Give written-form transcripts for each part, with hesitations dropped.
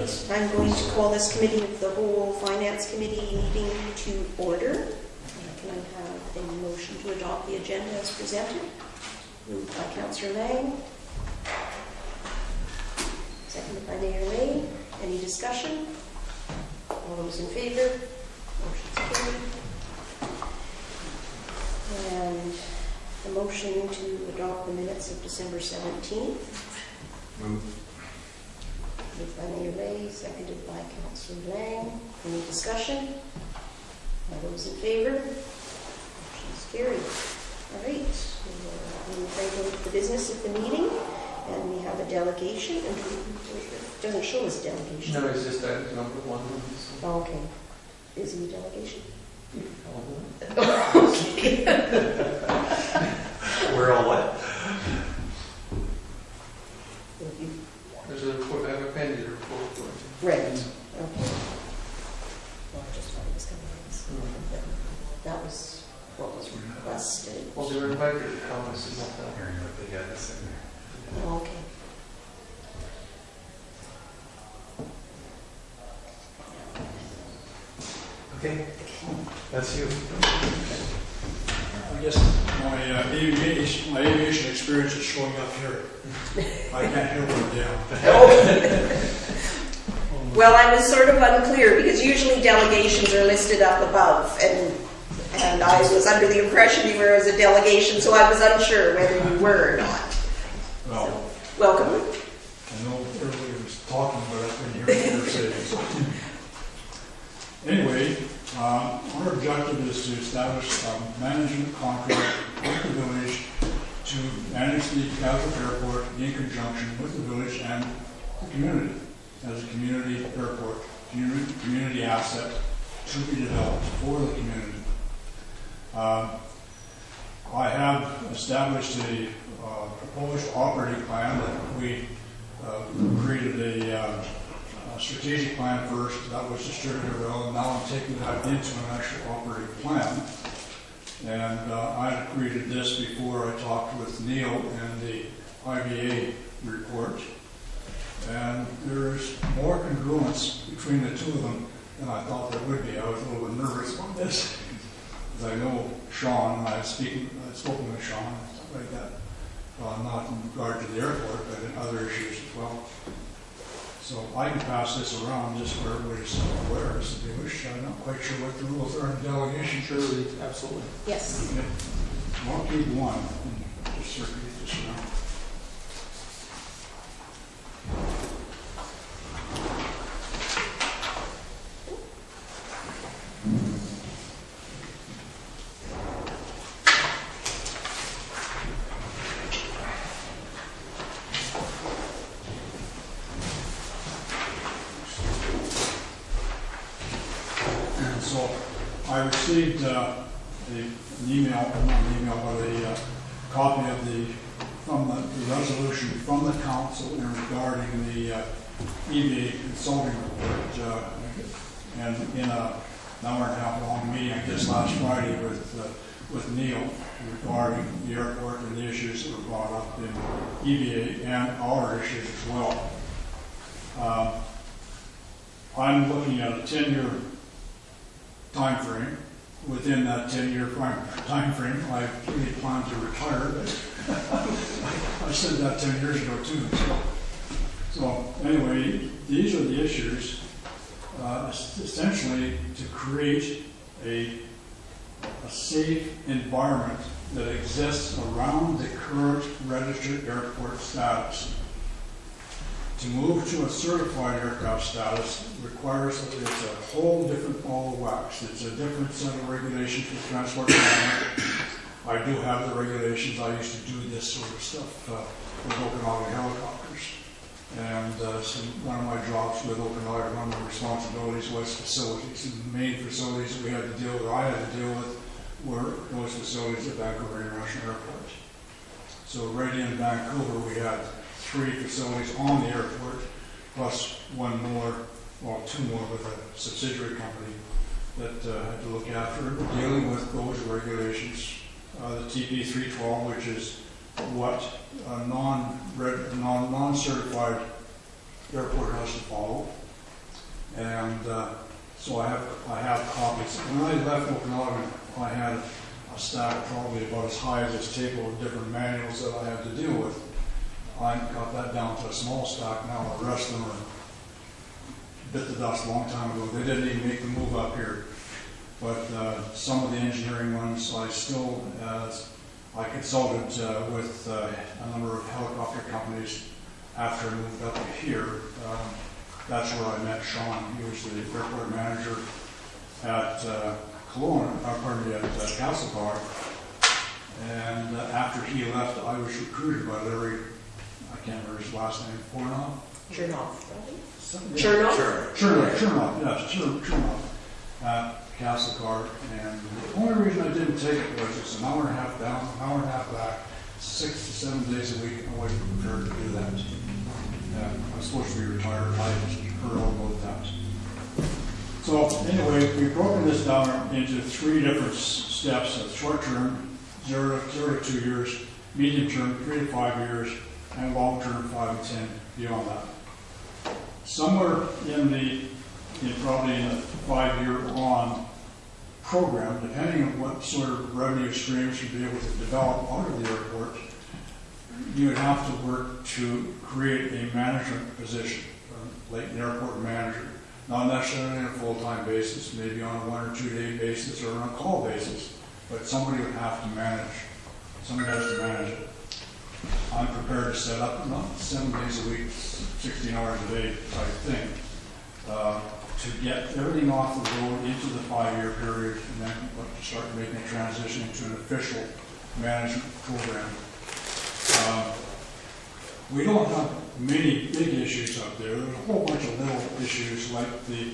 right, I'm going to call this committee of the whole finance committee meeting to order. Can I have a motion to adopt the agenda as presented? Moved by Councillor Lang. Seconded by Mayor May. Any discussion? All those in favor? Motion's carried. And the motion to adopt the minutes of December 17th. Move. Moved by Mayor May, seconded by Councillor Lang. Any discussion? All those in favor? Motion's carried. All right, we'll go to the business of the meeting, and we have a delegation. And it doesn't show us delegation. No, it's just that number one. Oh, okay. Is he a delegation? Okay. We're all what? There's a report, I have a pending report for you. Right. Okay. Well, I just thought it was coming in. That was what was requested. Well, they were invited to come, this is not that. Hearing what they had to say there. Oh, okay. Okay, that's you. I guess my aviation experience is showing up here. I can't hear one down. Well, I was sort of unclear because usually delegations are listed up above, and I was under the impression you were as a delegation, so I was unsure whether you were or not. Well, So, welcome. I know everybody was talking, but I couldn't hear what they were saying. Anyway, our objective is to establish a management contract with the village to manage the Castle Airport in conjunction with the village and the community as a community airport, community asset to be developed for the community. I have established a proposed operating plan that we created a strategic plan first. That was distributed well, and now I'm taking that into an actual operating plan. And I created this before I talked with Neil and the IBA report. And there's more congruence between the two of them than I thought there would be. I was a little bit nervous about this, because I know Sean, and I've spoken with Sean and stuff like that, not in regard to the airport, but in other issues as well. So I can pass this around just for everybody's aware, if they wish. I'm not quite sure what the rules are in delegation. Surely, absolutely. Yes. I'll keep one and just circulate this around. So I received an email, not an email, but a copy of the resolution from the council regarding the EVA consulting report, and in an hour and a half long meeting, I guess last Friday with Neil regarding the airport and the issues that were brought up in EVA and our issues as well. I'm looking at a 10-year time frame. Within that 10-year time frame, I really plan to retire, but I said that 10 years ago too. So anyway, these are the issues, essentially to create a safe environment that exists around the current registered airport status. To move to a certified aircraft status requires that it's a whole different ball of wax. It's a different set of regulations for transport management. I do have the regulations. I used to do this sort of stuff with Okanagan helicopters. And so one of my jobs with Okanagan, one of my responsibilities was facilities. And the main facilities that we had to deal with, I had to deal with, were those facilities at Vancouver International Airport. So right in Vancouver, we had 3 facilities on the airport, plus one more, well, 2 more with a subsidiary company that had to look after dealing with those regulations. The TP 312, which is what a non-certified airport has to follow. And so I have copies. When I left Okanagan, I had a stack probably about as high as this table of different manuals that I had to deal with. I got that down to a small stack now. The rest of them are bit the dust a long time ago. They didn't even make the move up here. But some of the engineering ones, I still, I consulted with a number of helicopter companies after I moved up here. That's where I met Sean. He was the airport manager at at Castlegar. And after he left, I was recruited by Larry, I can't remember his last name, Fornoff? Chernoff, probably. Chernoff? Chernoff? Chernoff, at Castlegar. And the only reason I didn't take it was it's an hour and a half down, an hour and a half back, 6 to 7 days a week. I wasn't prepared to do that. I was supposed to be retired. I heard all about that. So anyway, we've broken this down into 3 different steps: short term, 0 to 2 years; medium term, 3 to 5 years; and long term, 5 to 10 beyond that. Somewhere probably in the 5-year on program, depending on what sort of revenue streams you'd be able to develop out of the airport, you would have to work to create a management position, like an airport manager. Not necessarily on a full-time basis, maybe on a 1 or 2 day basis or on a call basis, but somebody would have to manage. Somebody has to manage it. I'm prepared to set up, not 7 days a week, 16 hours a day type thing, to get everything off the road into the 5-year period and then start making a transition into an official management program. We don't have many big issues up there. There's a whole bunch of little issues like the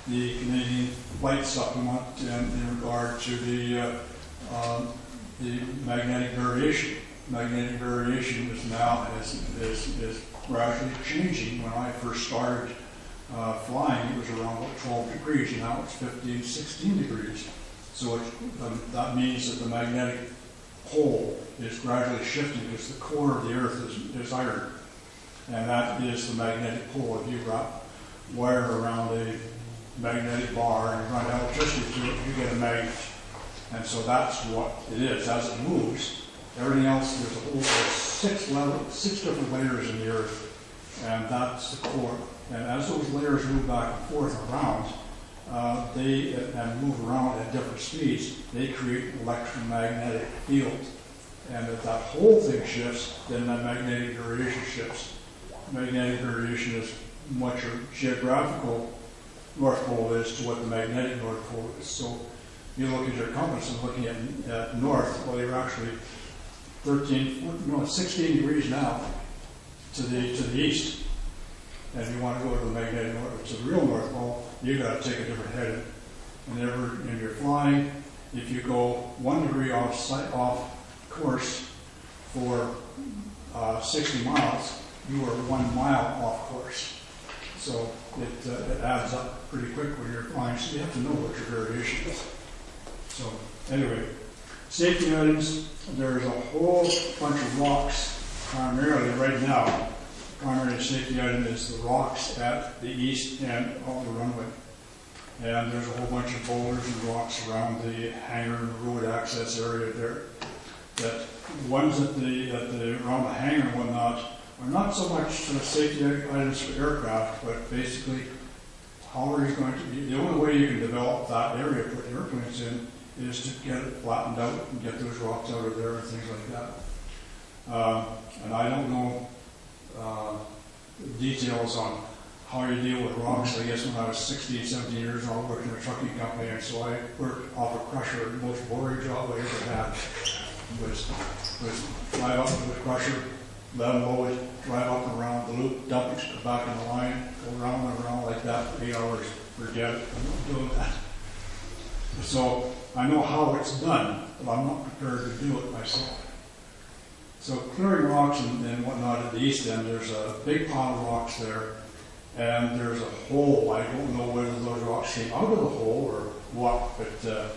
Canadian flight supplement and in regard to the magnetic variation. Magnetic variation is now is gradually changing. When I first started flying, it was around 12 degrees, and now it's 15, 16 degrees. So that means that the magnetic pole is gradually shifting because the core of the Earth is iron. And that is the magnetic pole. If you wrap wire around a magnetic bar and run electricity to it, you get a magnet. And so that's what it is. As it moves, everything else, there's a whole 6 different layers in the Earth, and that's the core. And as those layers move back and forth around, and move around at different speeds, they create an electromagnetic field. And if that whole thing shifts, then that magnetic variation shifts. Magnetic variation is what your geographical North Pole is to what the magnetic North Pole is. So you look at your compass and looking at north, well, you're actually 16 degrees now to the east. And if you want to go to the magnetic north, to the real North Pole, you've got to take a different heading. And you're flying, if you go 1 degree off course for 60 miles, you are 1 mile off course. So it adds up pretty quick when you're flying, so you have to know what your variation is. So anyway, safety items, there's a whole bunch of rocks primarily right now. Primary safety item is the rocks at the east end of the runway. And there's a whole bunch of boulders and rocks around the hangar and road access area there. That ones around the hangar and whatnot are not so much safety items for aircraft, but basically how are you going to be, the only way you can develop that area, put airplanes in, is to get it flattened out and get those rocks out of there and things like that. And I don't know details on how you deal with rocks. I guess when I was 16, 17 years old, I worked in a trucking company, and so I worked off a crusher. The most boring job I ever had was drive up to the crusher, let them load it, drive up and around the loop, dump it back in the line, go around and around like that for 8 hours. Forget it. I'm not doing that. So I know how it's done, but I'm not prepared to do it myself. So clearing rocks and whatnot at the east end, there's a big pile of rocks there, and there's a hole. I don't know whether those rocks came out of the hole or what, but to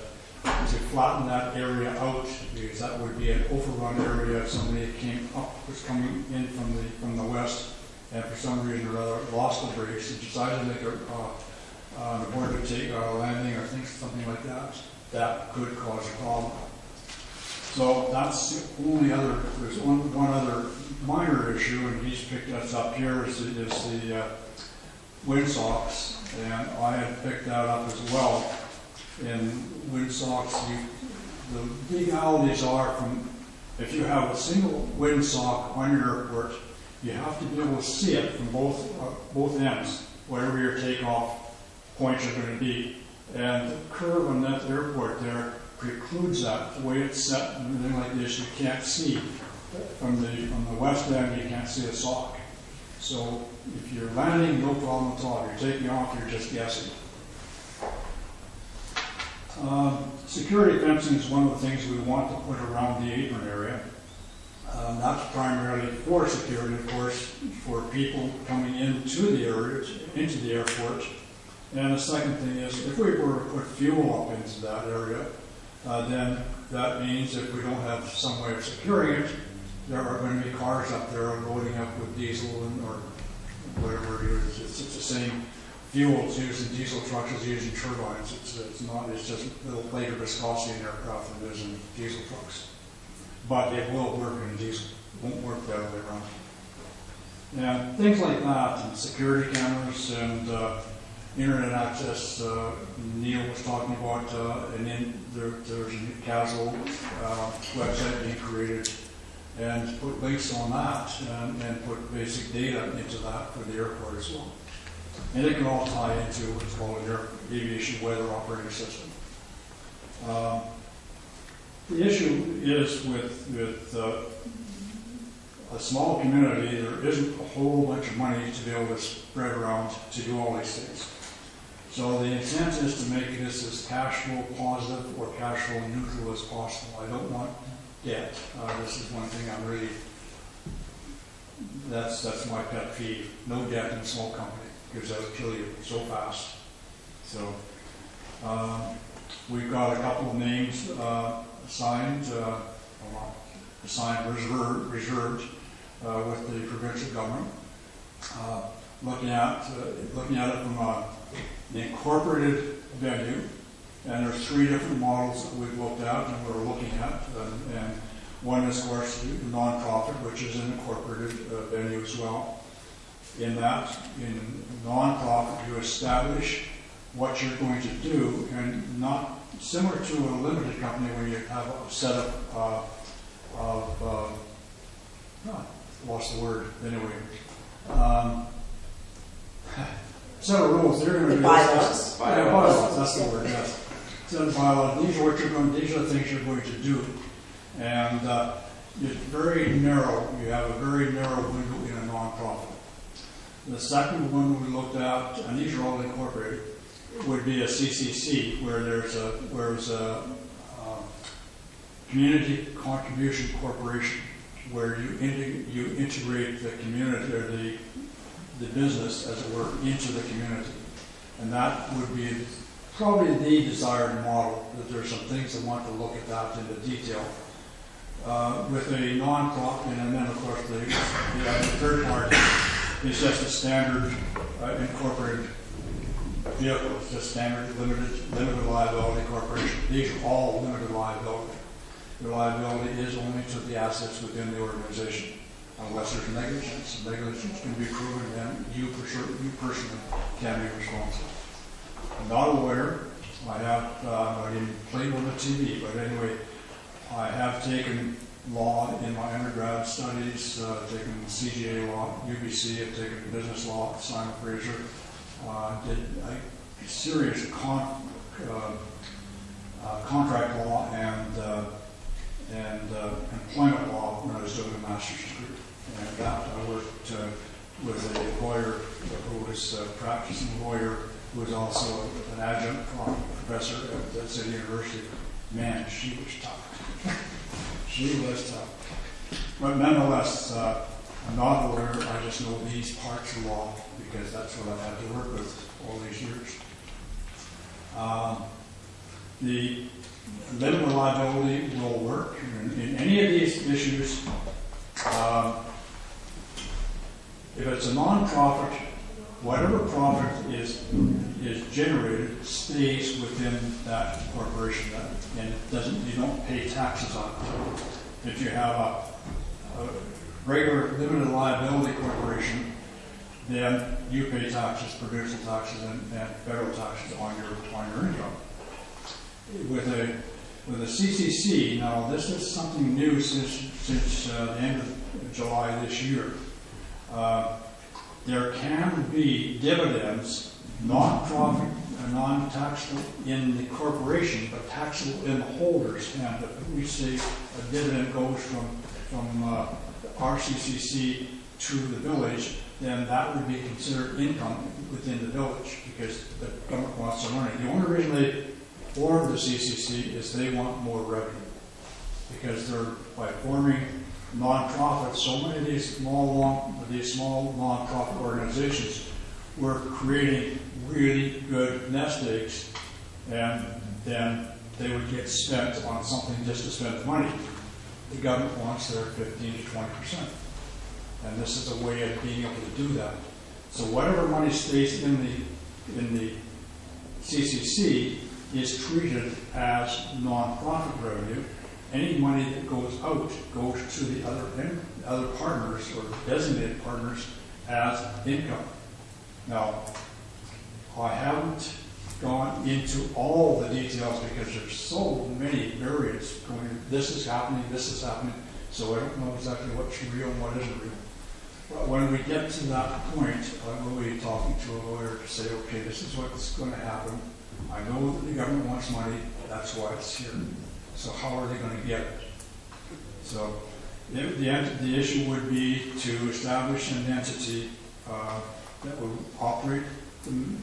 flatten that area out, because that would be an overrun area if somebody was coming in from the west, and for some reason or other lost the brakes and decided to make on the board to take a landing or things, something like that, that could cause a problem. So that's the only other, there's one other minor issue, and he's picked us up here, is the windsocks, and I had picked that up as well. In windsocks, the legalities are from, if you have a single windsock on your airport, you have to be able to see it from both ends, wherever your takeoff points are going to be. And the curve on that airport there precludes that. The way it's set and everything like this, you can't see. From the west end, you can't see a sock. So if you're landing, no problem at all. If you're taking off, you're just guessing. Security fencing is one of the things we want to put around the apron area. That's primarily for security, of course, for people coming into the area, into the airport. And the second thing is, if we were to put fuel up into that area, then that means if we don't have some way of securing it, there are going to be cars up there loading up with diesel or whatever it is. It's the same fuel it's used in diesel trucks as used in turbines. It's just a little later viscosity in aircraft than it is in diesel trucks. But it will work in diesel. It won't work the other way around. And things like that, and security cameras and internet access. Neil was talking about, there's a new kaslo website being created, and put links on that and put basic data into that for the airport as well. And it can all tie into what's called an aviation weather operating system. The issue is with a small community, there isn't a whole bunch of money to be able to spread around to do all these things. So the intent is to make this as cash flow positive or cash flow neutral as possible. I don't want debt. This is one thing I'm really, that's my pet peeve. No debt in a small company, because that would kill you so fast. So we've got a couple of names assigned reserved with the provincial government. Looking at it from an incorporated venue, and there's 3 different models that we've looked at and we're looking at, and one is, of course, the non-profit, which is an incorporated venue as well. In non-profit, you establish what you're going to do, and not similar to a limited company where you have a setup lost the word anyway. Set of rules. They're going to do bylaws. Bylaws. That's the word. Yes. Set of bylaws. These are what you're going. These are the things you're going to do, and it's very narrow. You have a very narrow window in a non-profit. The second one we looked at, and these are all incorporated, would be a CCC, where there's a community contribution corporation, where you integrate the community or the business, as it were, into the community. And that would be probably the desired model, that there's some things that want to look at that in the detail. With a non-profit, and then of course the third party is just a standard incorporated vehicle. It's just standard limited liability corporation. These are all limited liability. The liability is only to the assets within the organization, unless there's negligence. Negligence can be proven, and you personally can be responsible. I'm not a lawyer. I didn't play with the TV, but anyway, I have taken law in my undergrad studies, taken CGA law, UBC, I've taken business law at Simon Fraser, did a serious contract law and employment law when I was doing a master's degree. And that I worked with a lawyer who was a practicing lawyer who was also an adjunct professor at City University. Man, she was tough. She was tough. But nonetheless, I'm not a lawyer. I just know these parts of law because that's what I've had to work with all these years. The limited liability will work in any of these issues. If it's a non-profit whatever profit is generated stays within that corporation, and you don't pay taxes on it. If you have a regular limited liability corporation, then you pay taxes, provincial taxes, and federal taxes on your income. With a CCC, now this is something new since the end of July this year. There can be dividends, non-profit, non-taxable in the corporation, but taxable in the holders. And if we say a dividend goes from our CCC to the village, then that would be considered income within the village because the government wants the money. The only reason they formed the CCC is they want more revenue because they're, by forming non-profits, so many of these small non-profit organizations were creating really good nest eggs, and then they would get spent on something just to spend the money. The government wants their 15 to 20%. And this is a way of being able to do that. So whatever money stays in the CCC is treated as non-profit revenue. Any money that goes out goes to the other partners or designated partners as income. Now, I haven't gone into all the details because there's so many variants going. This is happening, so I don't know exactly what's real and what isn't real. But when we get to that point, I will be talking to a lawyer to say, okay, this is what's going to happen. I know that the government wants money, that's why it's here. So how are they going to get it? So the issue would be to establish an entity that would operate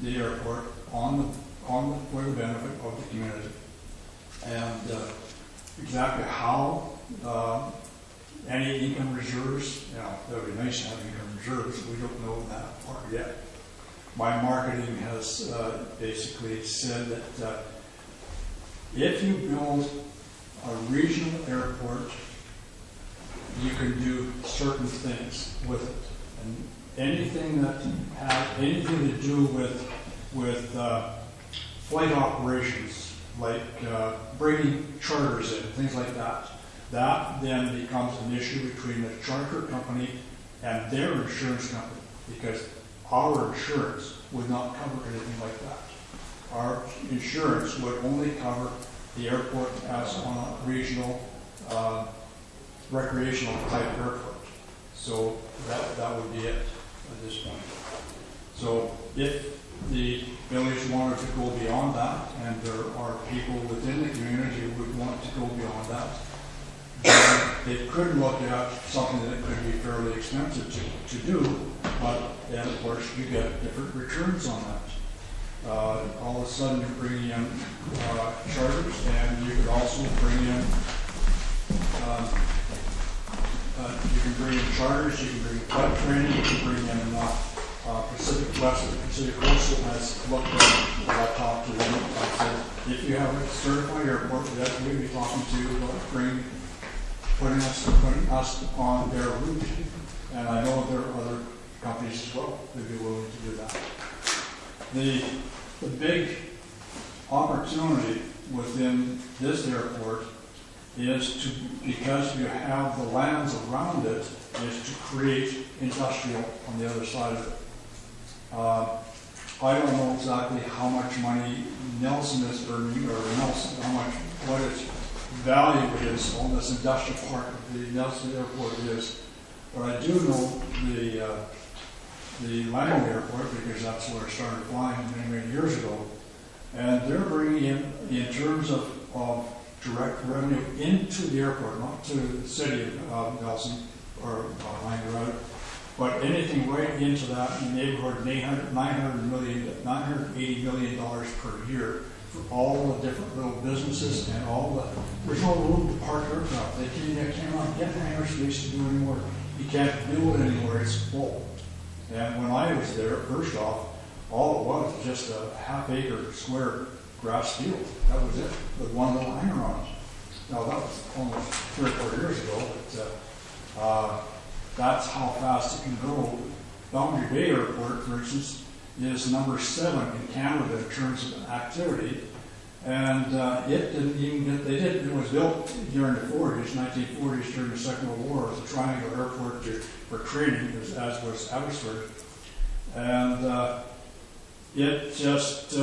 the airport for the benefit of the community. And exactly how any income reserves, that would be nice to have income reserves. We don't know that part yet. My marketing has basically said that if you build a regional airport, you can do certain things with it. And anything that has anything to do with flight operations, like bringing charters in, things like that, that then becomes an issue between the charter company and their insurance company, because our insurance would not cover anything like that. Our insurance would only cover the airport as on a regional recreational type airport. So that would be it at this point. So if the village wanted to go beyond that, and there are people within the community who would want to go beyond that, they could look at something that could be fairly expensive to do, but then of course you get different returns on that. All of a sudden you're bringing in charters, and you could also bring in you can bring in charters, you can bring in flight training, you can bring in Pacific West, Pacific Coastal has looked at what I talked to them. I said, if you have a certified airport, that we'd be talking to about putting us on their route. And I know there are other companies as well that would be willing to do that. The big opportunity within this airport is to, because you have the lands around it, is to create industrial on the other side of it. I don't know exactly how much money Nelson is earning, or what its value is on this industrial part of the Nelson Airport is. But I do know the Langley Airport, because that's where I started flying many years ago, and they're bringing in terms of direct revenue into the airport, not to the city of Nelson or Langley Road, but anything right into that in the neighborhood of $980 million per year for all the different little businesses and there's no room to park aircraft. They cannot get hangar space to do anymore. You can't build anymore, it's full. And when I was there, first off, all it was just a half-acre square grass field. That was it, with one little hangar on it. Now that was almost 3 or 4 years ago, but that's how fast it can go. Boundary Bay Airport, for instance, is number 7 in Canada in terms of activity. And it didn't even get, it was built during the 40s, 1940s, during the Second World War, as a triangle airport for training, as was Abbotsford. And it just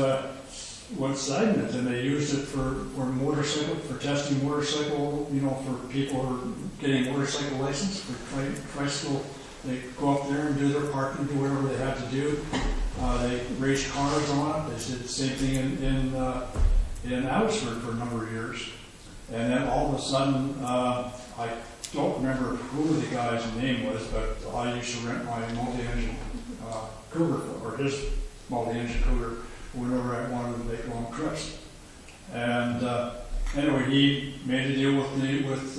went stagnant, and they used it for motorcycle, for testing motorcycle, for people who are getting a motorcycle license, for tricycle. They go up there and do their parking, do whatever they had to do. They race cars on it. They did the same thing in Abbotsford for a number of years. And then all of a sudden, I don't remember who the guy's name was, but I used to rent my multi-engine Cougar, or his multi-engine Cougar, whenever I wanted to make long trips. And anyway, he made a deal with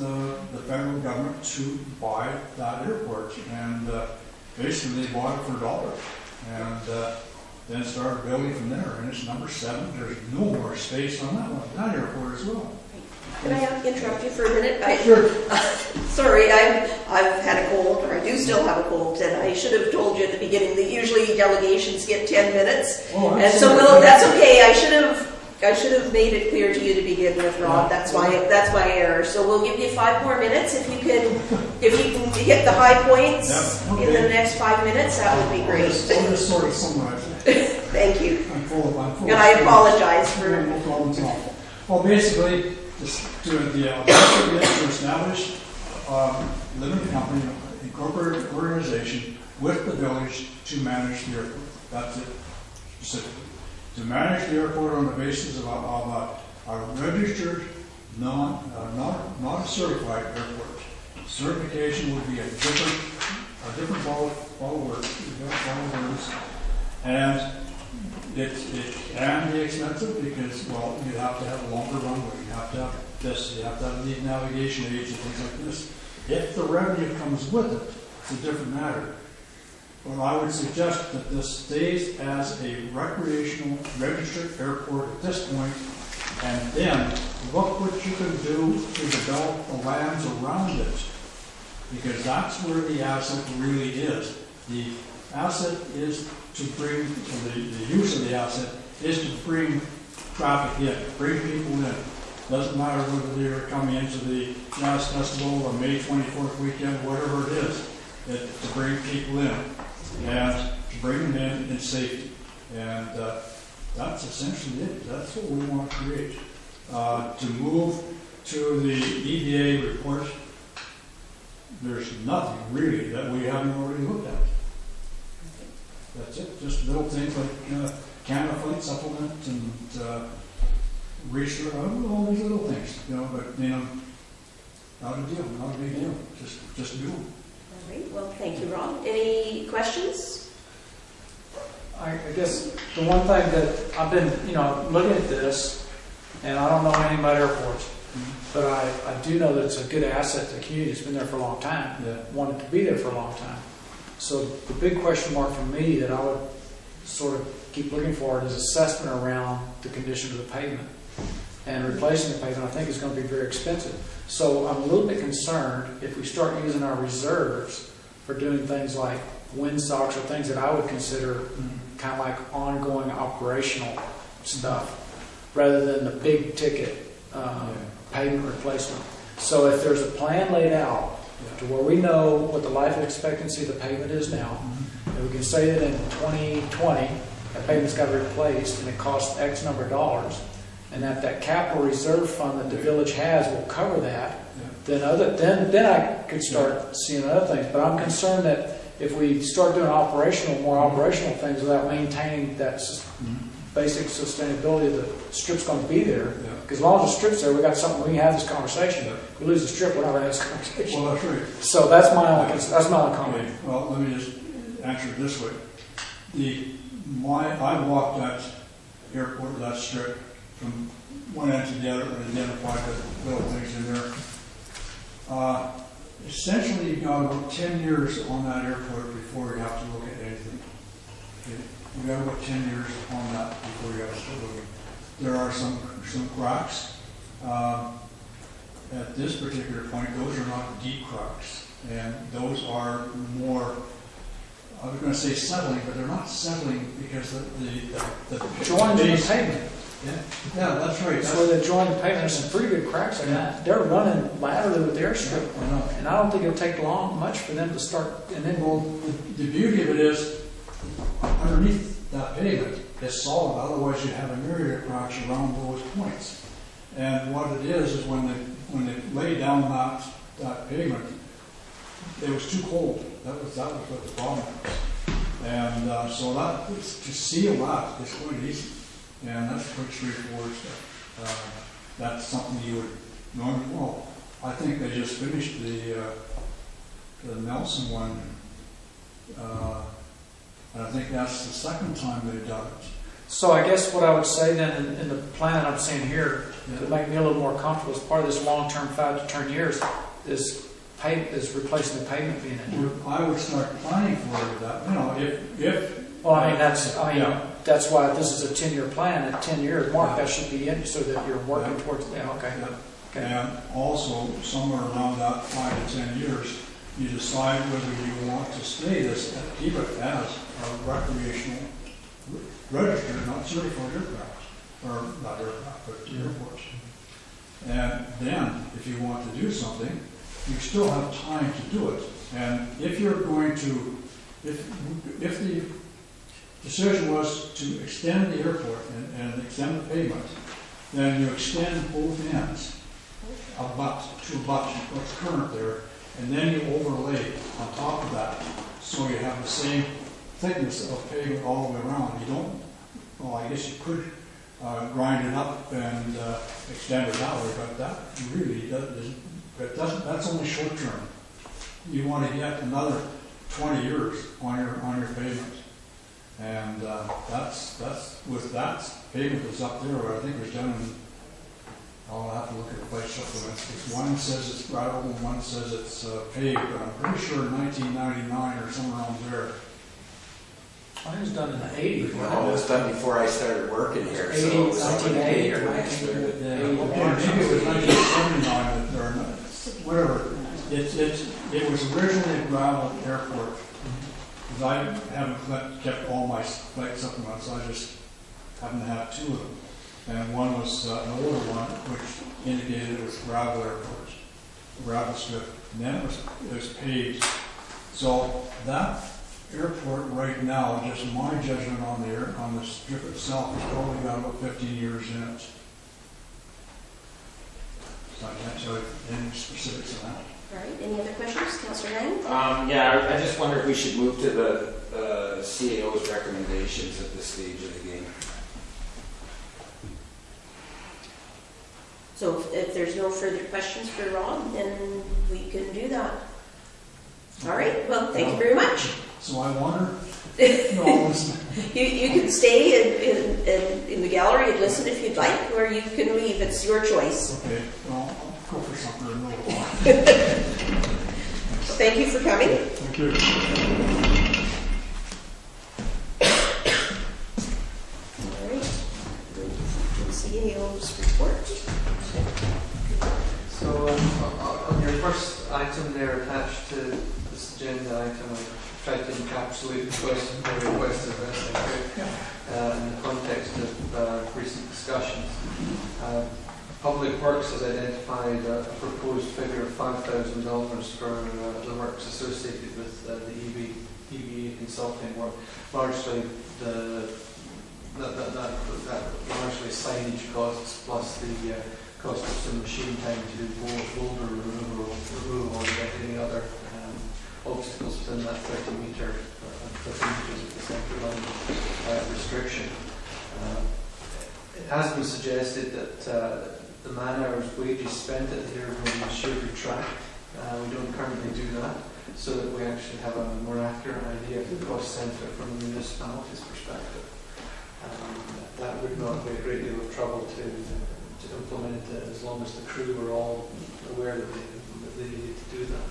the federal government to buy that airport, and basically they bought it for $1, and then started building from there. And it's number 7. There's no more space on that airport as well. Can I interrupt you for a minute? Sure. Sorry, I've had a cold, or I do still have a cold, and I should have told you at the beginning that usually delegations get 10 minutes. Oh, and so that's okay. I should have made it clear to you to begin with, Rob. That's my error. So we'll give you 5 more minutes. If you can hit the high points in the next 5 minutes, that would be great. I'll just sort of summarize it. Thank you. I'm full of And I apologize for. No problem at all. Well, basically, to establish a limited company, incorporated organization with the village to manage the airport. That's it, specifically. To manage the airport on the basis of a registered, not a certified airport. Certification would be a different ball of words, and it can be expensive because, well, you have to have a longer runway, you have to have this, you have to have the navigation aids and things like this. If the revenue comes with it, it's a different matter. But I would suggest that this stays as a recreational registered airport at this point, and then look what you can do to develop the lands around it, because that's where the asset really is. The asset is to bring, the use of the asset is to bring traffic in, bring people in. Doesn't matter whether they're coming into the Jazz Festival or May 24th weekend, whatever it is, to bring people in and to bring them in safety. And that's essentially it. That's what we want to create. To move to the EDA report, there's nothing really that we haven't already looked at. That's it. Just little things like Canada Flight Supplement and research, all these little things, but not a deal, not a big deal. Just do them. All right. Well, thank you, Rob. Any questions? I guess the one thing that I've been, looking at this, and I don't know anything about airports, but I do know that it's a good asset to the community. It's been there for a long time. Yeah. Wanted to be there for a long time. So the big question mark for me that I would sort of keep looking for is assessment around the condition of the pavement. And replacing the pavement, I think, is going to be very expensive. So I'm a little bit concerned if we start using our reserves for doing things like windsocks or things that I would consider kind of like ongoing operational stuff, rather than the big ticket pavement replacement. So if there's a plan laid out to where we know what the life expectancy of the pavement is now, and we can say that in 2020 that pavement's got to be replaced and it costs X number of dollars, and that capital reserve fund that the village has will cover that, then I could start seeing other things. But I'm concerned that if we start doing more operational things without maintaining that basic sustainability of the strip's going to be there, because as long as the strip's there, we got something, we can have this conversation. If we lose the strip, we're not going to have this conversation. Well, that's right. So that's my only comment. Okay. Well, let me just answer it this way. I walked that airport, that strip, from one end to the other and identified the little things in there. Essentially, you've got about 10 years on that airport before you have to look at anything. Okay? You've got about 10 years on that before you have to start looking. There are some cracks. At this particular point, those are not deep cracks, and those are more I was gonna say settling, but they're not settling because the Joining the base- pavement. Yeah, that's right. So they join the pavement, there's some pretty good cracks in that. They're running laterally with their strip. I know. And I don't think it'll take much for them to start, and then Well, the beauty of it is, underneath that pavement is solid, otherwise you have a myriad of cracks around those points. And what it is when they lay down that pavement, it was too cold. That was what the problem was. And so that, to seal that is quite easy. And that's quite straightforward stuff. That's something you would normally, well, I think they just finished the Nelson one. And I think that's the second time they've done it. so I guess what I would say then in the plan I'm seeing here, to Yeah. make me a little more comfortable as part of this long-term 5 to 10 years, is replacing the pavement being in. I would start planning for that, you know, if. Well, I mean, Yeah. that's why if this is a 10-year plan, at 10 years mark, that should be in, so that you're working Yeah. towards, yeah, okay. Yeah. Okay. And also, somewhere around that 5 to 10 years, you decide whether you want to stay this, keep it as a recreational registered, not certified aircraft, or not aircraft, but airports. And then, if you want to do something, you still have time to do it. And if you're going to, if the decision was to extend the airport and extend the pavement, then you extend both ends to what's current there, and then you overlay on top of that, so you have the same thickness of pavement all the way around. You don't, well, I guess you could grind it up and extend it that way, but that really doesn't, that's only short term. You want to get another 20 years on your pavement. And that's with that pavement that's up there, I think it was done in, I'll have to look at the place supplements. One says it's gravel and one says it's paved, but I'm pretty sure 1999 or somewhere around there. I think it was done in the 80s. No, it was done before I started working here. 80, So it was already 1980 or when I started. 1980. Maybe it was 1979 or whatever. It was originally a gravel airport. Because I haven't kept all my flight supplements, I just happen to have 2 of them. And one was an older one, which indicated it was gravel airport, gravel strip. And then it was paved. So that airport right now, just my judgment on the strip itself, has probably got about 15 years in it. So I can't tell you any specifics on that. All right, any other questions? Councillor Lang? Yeah, I just wonder if we should move to the CAO's recommendations at this stage of the game. So if there's no further questions for Rob, then we can do that. All right, well, thank you very much. So I wonder. No, listen. You can stay in the gallery and listen if you'd like, or you can leave. It's your choice. Okay, well, I'll go for something in a little while. Thank you for coming. Thank you. All right. The CAO's report. So on your first item there attached to this agenda item, I tried to encapsulate the question or request as best I could in the context of recent discussions. Public Works has identified a proposed figure of $5,000 for the works associated with the EVA consulting work. Largely that largely signage costs plus the cost of some machine time to do boulder removal and any other obstacles within that 30 meters of the centre line restriction. It has been suggested that the man-hours wages spent at the airport should be tracked. We don't currently do that, so that we actually have a more accurate idea of the cost centre from the municipality's perspective. That would not be a great deal of trouble to implement it as long as the crew were all aware that they needed to do that.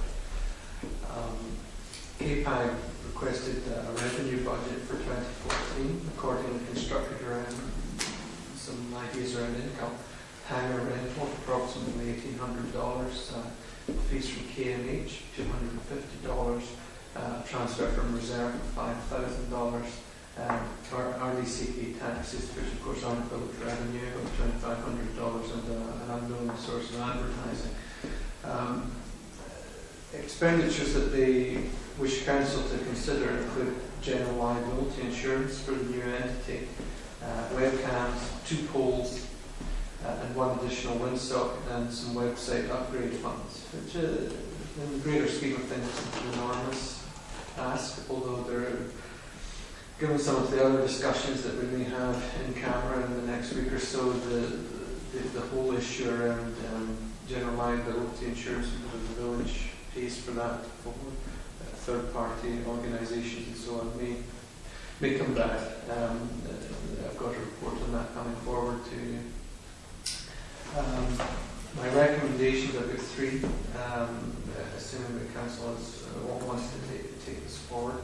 APAG requested a revenue budget for 2014, accordingly constructed around some ideas around income. Hangar rental, approximately $1,800. Fees from KMH, $250. transfer from reserve of $5,000. Our RDCP taxes, which of course aren't billed revenue, of $2,500 and an unknown source of advertising. Expenditures that they wish Council to consider include general liability insurance for the new entity, webcams, 2 poles, and 1 additional windsock, and some website upgrade funds, which in the greater scheme of things is an enormous ask, although they're given some of the other discussions that we may have in camera in the next week or so, the whole issue around general liability insurance, because the village pays for that for third-party organisations and so on, may come back. I've got a report on that coming forward to you. My recommendations, I've got 3, assuming the Council wants to take this forward.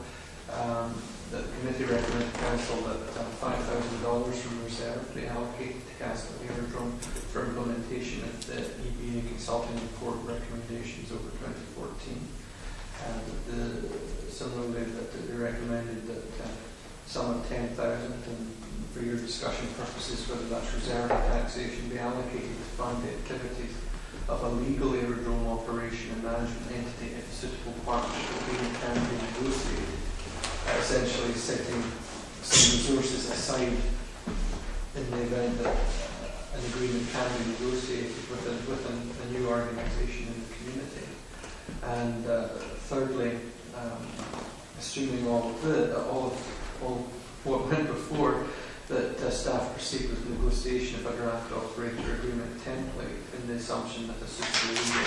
That the committee recommends to Council that $5,000 from reserve be allocated to Castle Aerodrome for implementation of the EBA consulting report recommendations over 2014. Similarly, that they recommended that sum of $10,000, and for your discussion purposes, whether that's reserve or taxation, be allocated to fund the activities of a legal aerodrome operation and management entity if a suitable partnership agreement can be negotiated. Essentially setting some resources aside in the event that an agreement can be negotiated with a new organisation in the community. And thirdly, assuming all what went before, that staff proceed with negotiation of a draft operator agreement template in the assumption that a suitable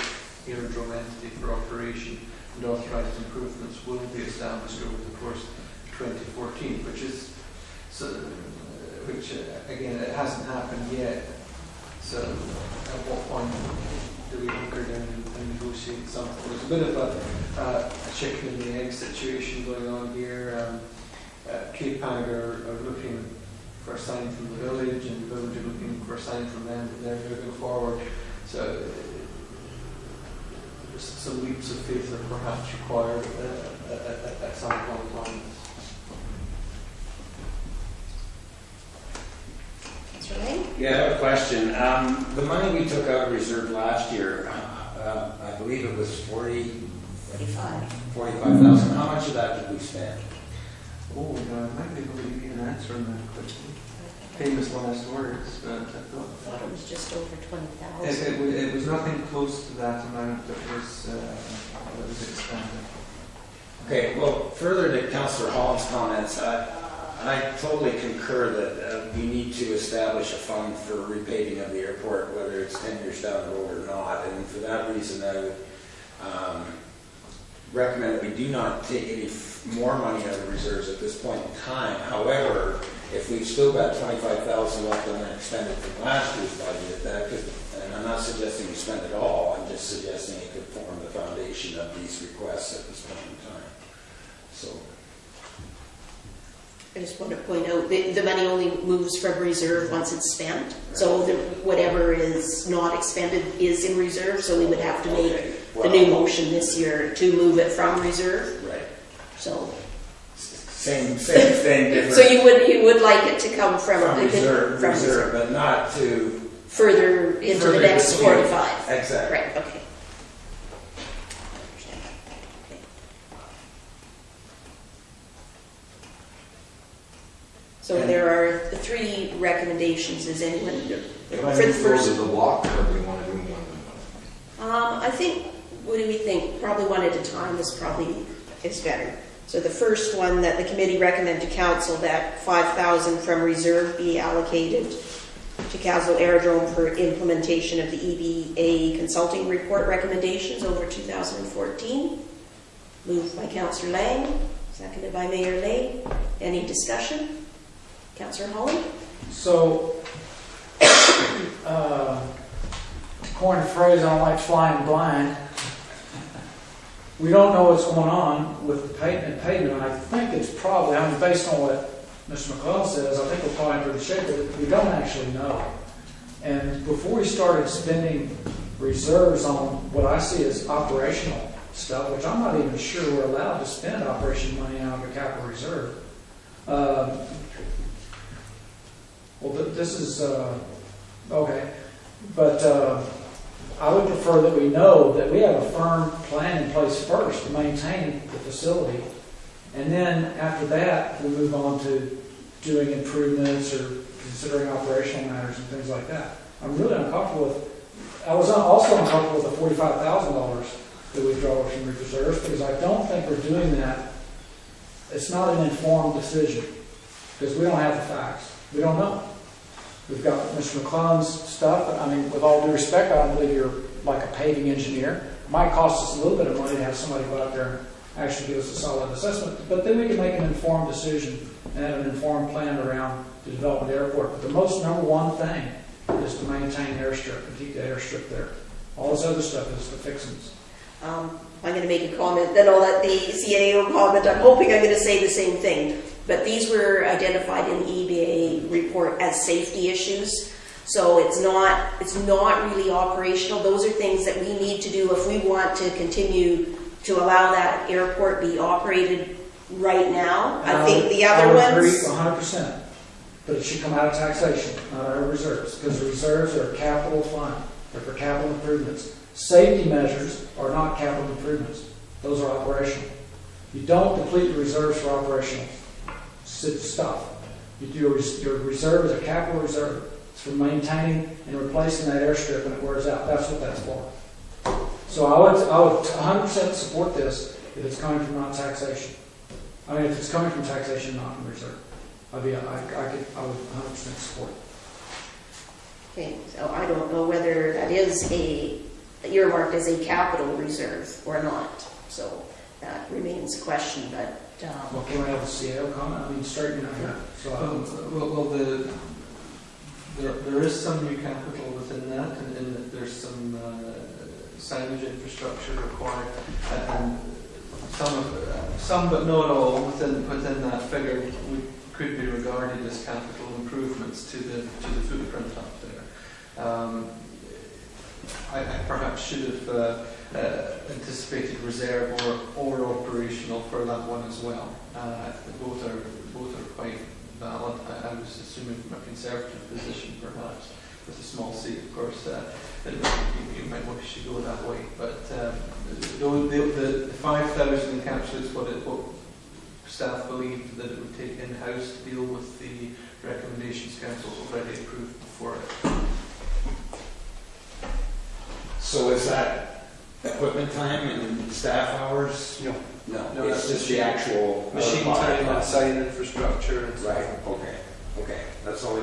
aerodrome entity for operation and authorised improvements will be established over the course of 2014, which again, it hasn't happened yet. So at what point do we hunker down and negotiate something? There's a bit of a chicken and the egg situation going on here. Cape Pag are looking for a sign from the village, and the village are looking for a sign from them that they're moving forward. So some leaps of faith are perhaps required at some point on this. Yeah, I have a question. The money we took out of reserve last year, I believe it was 45,000. How much of that did we spend? Oh, I might be able to give you an answer on that quickly. Famous last words, but I thought it was just over 20,000. It was nothing close to that amount that was expended. Okay, well, further to Councillor Holland's comments, I totally concur that we need to establish a fund for repaving of the airport, whether it's 10 years down the road or not. And for that reason, I would recommend that we do not take any more money out of reserves at this point in time. However, if we've still got 25,000 left unexpended from last year's budget, that could, and I'm not suggesting we spend it all, I'm just suggesting it could form the foundation of these requests at this point in time. So. I just want to point out that the money only moves from reserve once it's spent. So whatever is not expended is in reserve. So we would have to make the new motion this year to move it from reserve. Right. So same thing. Different. So you would like it to come from reserve, but not to further into the next 45. Exactly. Right. Okay. So there are 3 recommendations. Is anyone for the first? The block, or do we want to do one? I think. What do we think? Probably one at a time is better. So the first one, that the committee recommend to council that 5,000 from reserve be allocated to Castle Aerodrome for implementation of the EBA consulting report recommendations over 2014. Moved by Councillor Lang, seconded by Mayor Lay. Any discussion? Councillor Holland? So, to coin a phrase, I don't like flying blind. We don't know what's going on with the payment. I think it's probably, based on what Mr. McClellan says, I think we're probably in pretty shape, but we don't actually know. And before we started spending reserves on what I see as operational stuff, which I'm not even sure we're allowed to spend operation money out of the capital reserve. Well, this is, okay, but I would prefer that we know that we have a firm plan in place first to maintain the facility, and then after that, we move on to doing improvements or considering operational matters and things like that. I'm really uncomfortable with, I was also uncomfortable with the $45,000 that we draw from reserves, because I don't think we're doing that. It's not an informed decision, because we don't have the facts. We don't know. We've got Mr. McClellan's stuff, but I mean, with all due respect, I don't believe you're like a paving engineer. It might cost us a little bit of money to have somebody go out there and actually give us a solid assessment, but then we can make an informed decision and have an informed plan around the development of the airport. But the most number one thing is to maintain the airstrip and keep the airstrip there. All this other stuff is the fixings. I'm going to make a comment, then I'll let the CAO comment. I'm hoping I'm going to say the same thing. But these were identified in the EBA report as safety issues. So it's not really operational. Those are things that we need to do if we want to continue to allow that airport be operated right now. I think the other ones... I would agree 100%. But it should come out of taxation, not out of reserves, because the reserves are a capital fund. They're for capital improvements. Safety measures are not capital improvements. Those are operational. You don't deplete the reserves for operational stuff. You do your reserve is a capital reserve. It's for maintaining and replacing that airstrip when it wears out. That's what that's for. So I would 100% support this if it's coming from not taxation. I mean, if it's coming from taxation, not from reserve. I would 100% support it. Okay, so I don't know whether that is earmarked as a capital reserve or not. So that remains a question, but... Well, can I have a CAO comment? I mean, straighten out here. So there is some new capital within that, and there's some signage infrastructure required, and some but not all within that figure could be regarded as capital improvements to the footprint up there. I perhaps should have anticipated reserve or operational for that one as well. Both are quite valid. I was assuming from a conservative position, perhaps with a small C, of course, you might wish to go that way. But the 5,000 encapsulates what staff believed that it would take in-house to deal with the recommendations council already approved before it. So is that equipment time and staff hours? No, No, it's just the actual machine time and site infrastructure and stuff. Right. Okay. That's all.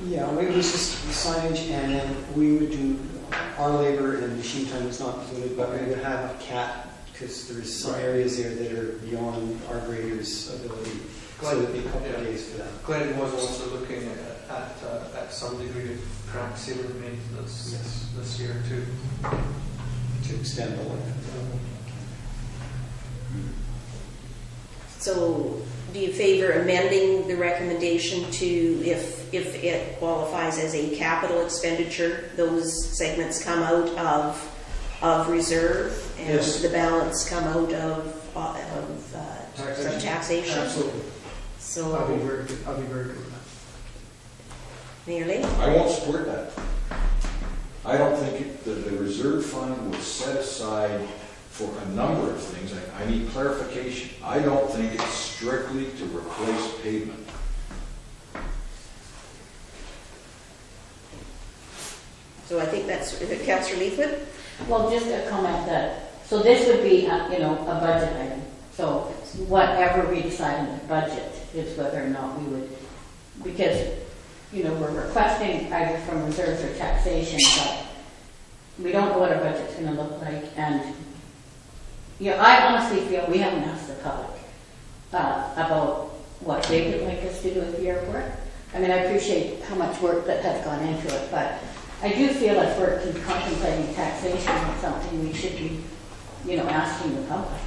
Yeah, it was just the signage, and then we would do our labor, and machine time was not included, but we would have a CAT, because there's some areas there that are beyond our graders' ability. So it would be a couple of days for that. Glenn was also looking at some degree of crack sealing maintenance this year too. To extend the length. So do you favor amending the recommendation to, if it qualifies as a capital expenditure, those segments come out of reserve and Yes. the balance come out of taxation? Absolutely. So, I'll be very good with that. Nearly? I won't support that. I don't think that the reserve fund was set aside for a number of things. I need clarification. I don't think it's strictly to replace pavement. So I think that's, Councillor Leafwood? Well, just a comment that, so this would be, a budget item. So whatever we decide in the budget is whether or not we would, because, we're requesting either from reserves or taxation, but we don't know what our budget's going to look like. And, I honestly feel we haven't asked the public about what they would like us to do with the airport. I mean, I appreciate how much work that has gone into it, but I do feel if we're contemplating taxation on something, we should be, asking the public.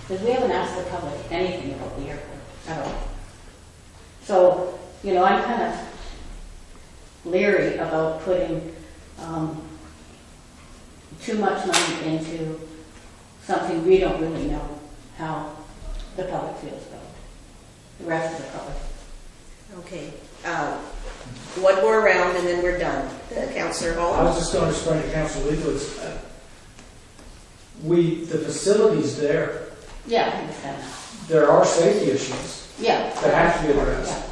Because we haven't asked the public anything about the airport at all. So, I'm kind of leery about putting too much money into something we don't really know how the public feels about, the rest of the public. Okay. One more round and then we're done. Councillor I Hall? was just going to explain to Councilor Leaflet's, the facility's there. Yeah, I understand that. There are safety issues Yeah. that have to be addressed.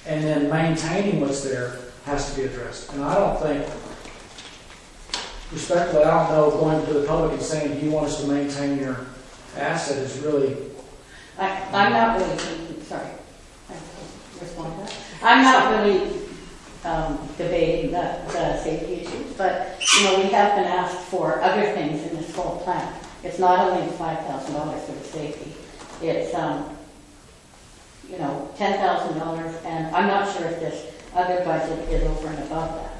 And then maintaining what's there has to be addressed. And I don't think, respectfully, I don't know, going to the public and saying, you want us to maintain your asset is really, I'm not really, sorry, I have to respond to that. I'm not really debating the safety issues, but, you know, we have been asked for other things in this whole plan. It's not only the $5,000 for the safety, it's, you know, $10,000, and I'm not sure if this other budget is over and above that.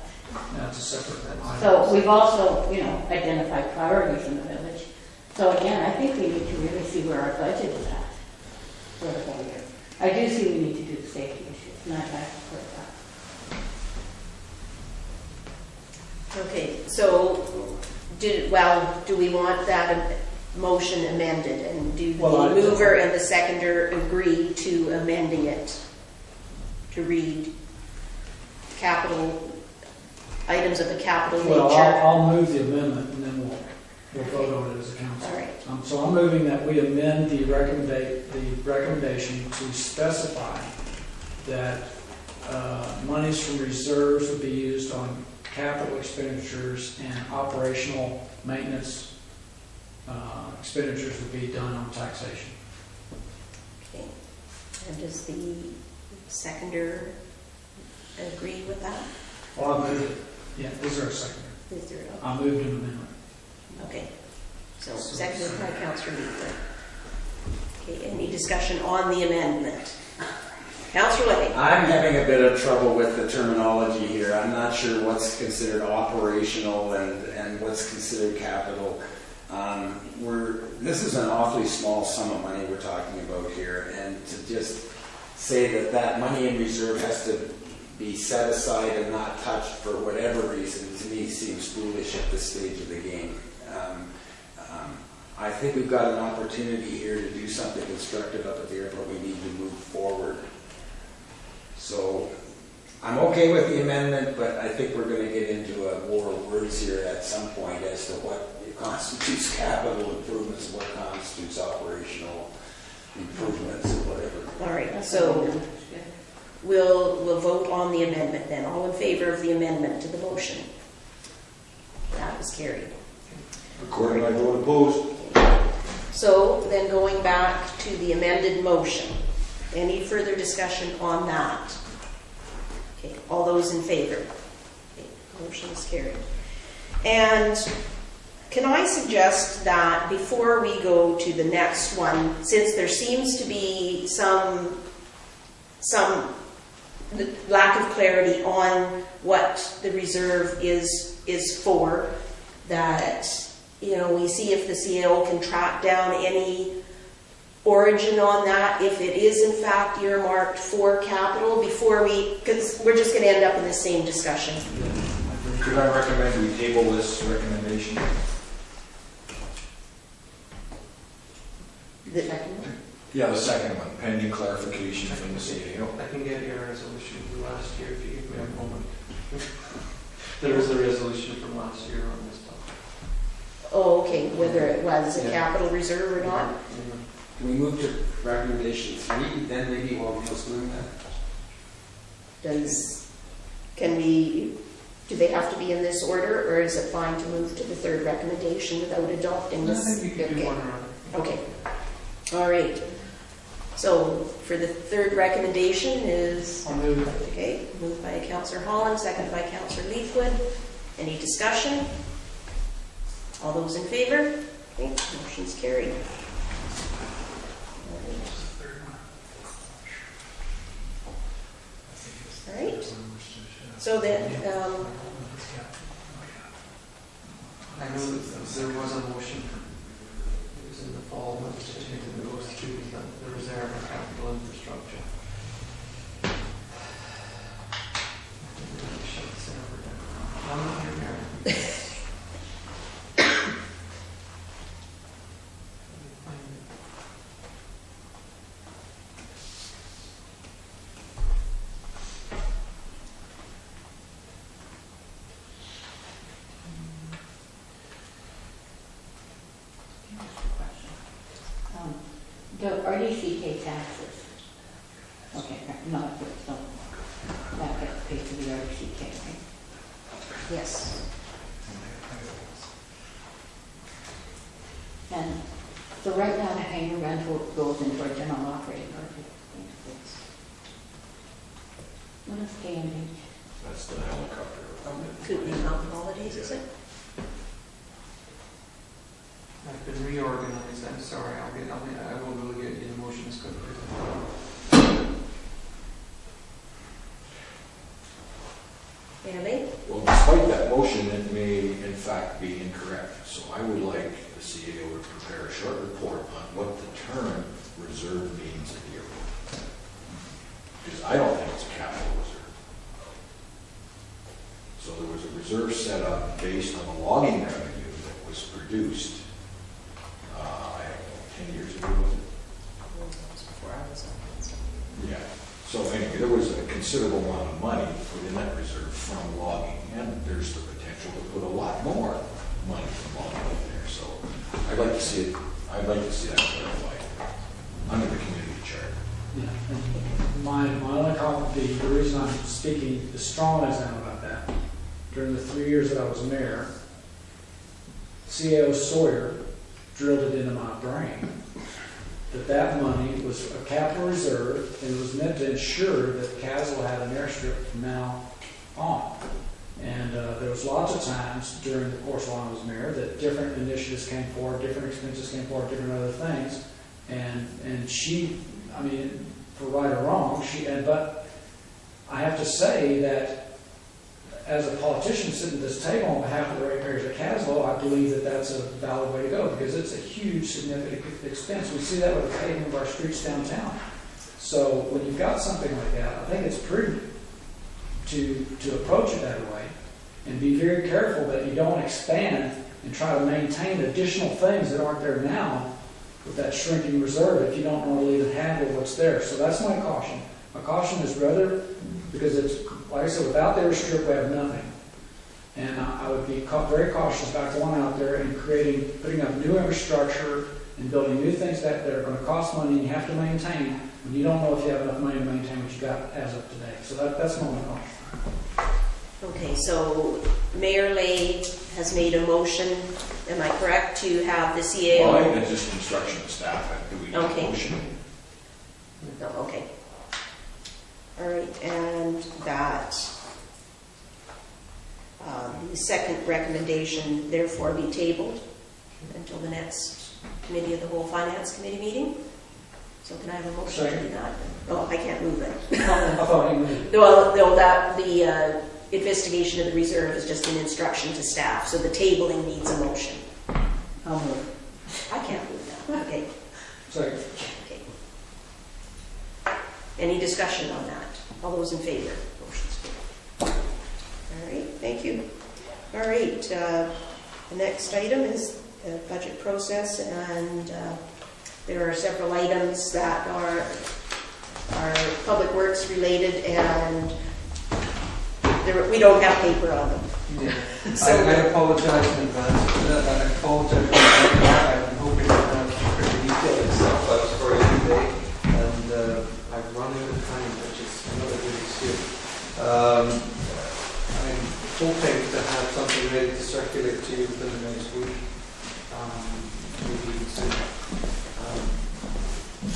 that's a separate item. So we've also, you know, identified priorities in the village. So again, I think we need to really see where our budget is at for the whole year. I do see we need to do the safety issues, and I support that. Okay, so do we want that motion amended? And do the Well, mover and the seconder agree to amending it to read capital items of a capital nature? Well, I'll move the amendment and then we'll vote on it as a council. All right. So I'm moving that we amend the recommendation to specify that monies from reserves would be used on capital expenditures and operational maintenance expenditures would be done on taxation. Okay. And does the seconder agree with that? Well, I moved it. Yeah, is there a seconder? Is there I moved an amendment. Okay. So seconded by Councillor Leaflet. Okay, any discussion on the amendment? Councillor Levy? I'm having a bit of trouble with the terminology here. I'm not sure what's considered operational and what's considered capital. This is an awfully small sum of money we're talking about here, and to just say that money in reserve has to be set aside and not touched for whatever reason, to me seems foolish at this stage of the game. I think we've got an opportunity here to do something constructive up at the airport. We need to move forward. So I'm okay with the amendment, but I think we're going to get into a war of words here at some point as to what constitutes capital improvements and what constitutes operational improvements or whatever. All right, so we'll vote on the amendment then. All in favor of the amendment to the motion? That was carried. According to my vote opposed. So then going back to the amended motion, any further discussion on that? Okay, all those in favor? Okay, motion is carried. And can I suggest that before we go to the next one, since there seems to be some lack of clarity on what the reserve is for, that, you know, we see if the CAO can track down any origin on that, if it is in fact earmarked for capital, before because we're just going to end up in the same discussion. Could I recommend we table this recommendation? The second one? Yeah, the second one, pending clarification from the CAO. I can get your resolution from last year if you give me a moment. There is a resolution from last year on this topic. Oh, okay, whether it was a Yeah. capital reserve or not? Can we move to recommendation 3, then maybe while Neil's doing that? Do they have to be in this order, or is it fine to move to the third recommendation without adopting I this? think you can do Okay. one or other. Okay. All right. So for the third recommendation is, I'll move it. okay, moved by Councillor Holland, seconded by Councillor Leafwood. Any discussion? All those in favor? Okay, motion's carried. All right. So then, I know that there was a motion, it was in the fall, that goes through the reserve and capital infrastructure. Shut the server down. I'm not here, Mary. taxes. Okay, not, so that gets paid to the RCK, right? Yes. And so right now, the hangar rental goes into our general operating budget. What is K&H? That's the helicopter. Could be mountain holidays, is it? I've been reorganized, I'm sorry, I will really get you the motions quickly. Really? Well, despite that motion, it may in fact be incorrect. So I would like the CAO to prepare a short report on what the term reserve means at the airport. Because I don't think it's a capital reserve. So there was a reserve set up based on the logging revenue that was produced, I don't know, 10 years ago, was it? Before I was on. Yeah. So anyway, there was a considerable amount of money put in that reserve from logging, and there's the potential to put a lot more money from logging in there. So I'd like to see that clarified under the community charter. Yeah. And my only comment, the reason I'm speaking as strongly as I am about that, during the 3 years that I was mayor, CAO Sawyer drilled it into my brain that money was a capital reserve and it was meant to ensure that Kaslo had an airstrip from now on. And there was lots of times during the course while I was mayor that different initiatives came forward, different expenses came forward, different other things. And she, I mean, for right or wrong, but I have to say that as a politician sitting at this table on behalf of the ratepayers at Kaslo, I believe that that's a valid way to go because it's a huge, significant expense. We see that with the paving of our streets downtown. So when you've got something like that, I think it's prudent to approach it that way and be very careful that you don't expand and try to maintain additional things that aren't there now with that shrinking reserve if you don't normally even handle what's there. So that's my caution. My caution is rather because it's, like I said, without the airstrip we have nothing. And I would be very cautious about going out there and putting up new infrastructure and building new things that are going to cost money and you have to maintain when you don't know if you have enough money to maintain what you got as of today. So that's my only caution. Okay, so Mayor Lay has made a motion, am I correct, to have the CAO? Well, I think that's just instruction to staff. Do we need a motion? No, okay. All right, and that the second recommendation therefore be tabled until the next Committee of the Whole Finance Committee meeting. So can I have a motion to do that? Oh, I can't move it. I thought you moved. Well, no, that the investigation of the reserve is just an instruction to staff, so the tabling needs a motion. I'll move. I can't move that. Okay. Second. Okay. Any discussion on that? All those in favor? Motion's carried. All right, thank you. All right, the next item is the budget process, and there are several items that are public works related, and we don't have paper on them. Yeah. So, I apologize in advance for that. I apologize for that. I'm hoping to have pretty detailed stuff out for you today, and I've run out of time, which is another good excuse. I'm hoping to have something ready to circulate to you within the next week, maybe soon.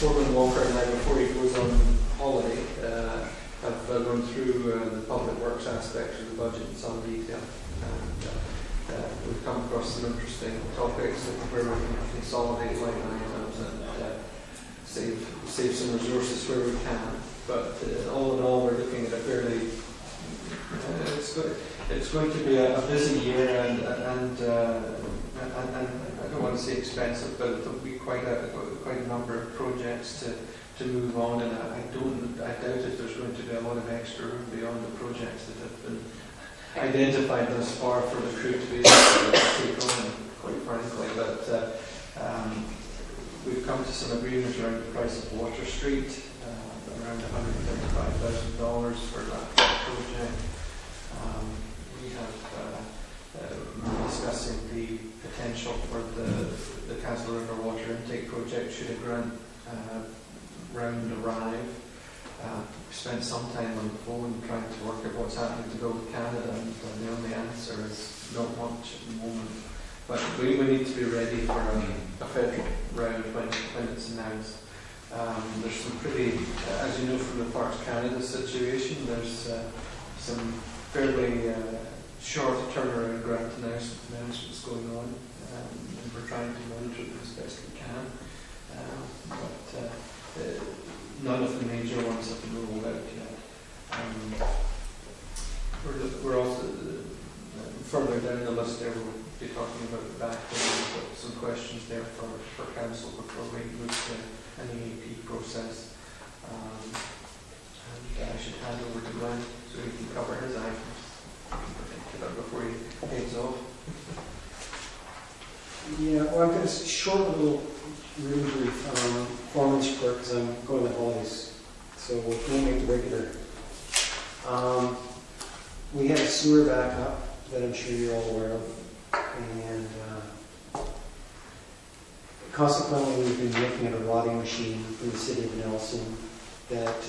Corbin Walker and I, before he goes on holiday, have gone through the public works aspects of the budget in some detail. And we've come across some interesting topics where we can consolidate line items and save some resources where we can. But all in all, we're looking at a fairly it's going to be a busy year, and I don't want to say expensive, but there'll be quite a number of projects to move on, and I doubt if there's going to be a lot of extra room beyond the projects that have been identified thus far for the crew to be able to take on, quite frankly. But we've come to some agreements around the price of Water Street, around $135,000 for that project. We have been discussing the potential for the Kaslo River water intake project should a grant ground arrive. We spent some time on the phone trying to work out what's happening to go to Canada, and the only answer is not much at the moment. But we need to be ready for a federal round when it's announced. There's some pretty, as you know from the Parks Canada situation, there's some fairly short turnaround grant announcements going on, and we're trying to monitor them as best we can. But none of the major ones have been rolled out yet. We're also further down the list there. We'll be talking about the back end, but some questions there for council before we move to an EAP process. And I should hand over to Glenn so he can cover his items in particular before he heads off. Yeah, well, I've got a short little really brief performance report because I'm going to holidays, so we'll make the regular. We had a sewer backup that I'm sure you're all aware of, and consequently we've been looking at a rotting machine from the city of Nelson that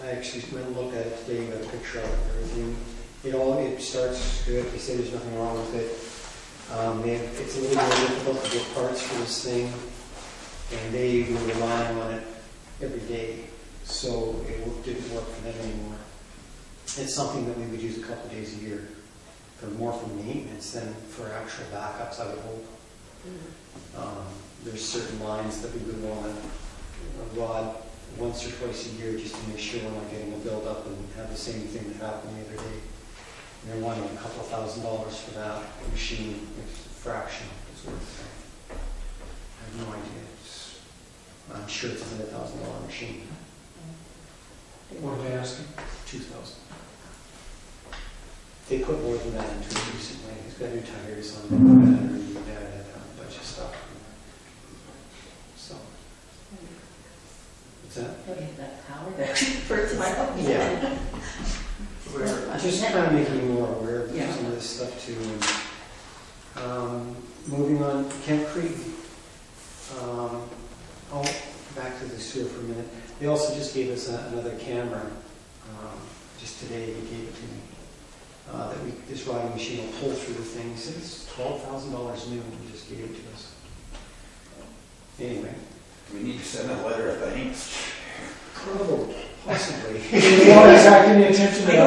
I actually went and looked at it today and got a picture of it and everything. It starts good. They say there's nothing wrong with it. It's a little more difficult to get parts for this thing, and they were relying on it every day, so it didn't work for them anymore. It's something that we would use a couple of days a year, more for maintenance than for actual backups, I would hope. There's certain lines that we would want to rod once or twice a year just to make sure we're not getting a build-up and have the same thing that happened the other day. And they're wanting a couple of $1,000s for that machine, which is a fraction of its worth. I have no idea. I'm sure it's a $1,000 machine. What are they asking? $2,000. They put more than that into it recently. It's got new tires on the battery, a bunch of stuff. So, what's that? Don't have that power there for tomorrow. Yeah. We're just kind of making you more aware of some of this stuff too. And, moving on, Camp Creek. Back to the sewer for a minute. They also just gave us another camera. Just today, he gave it to me. This riding machine will pull through the thing. He said it's $12,000 new, and he just gave it to us. Anyway. We need to send a letter of thanks. Probably, possibly. You want exactly any attention to that?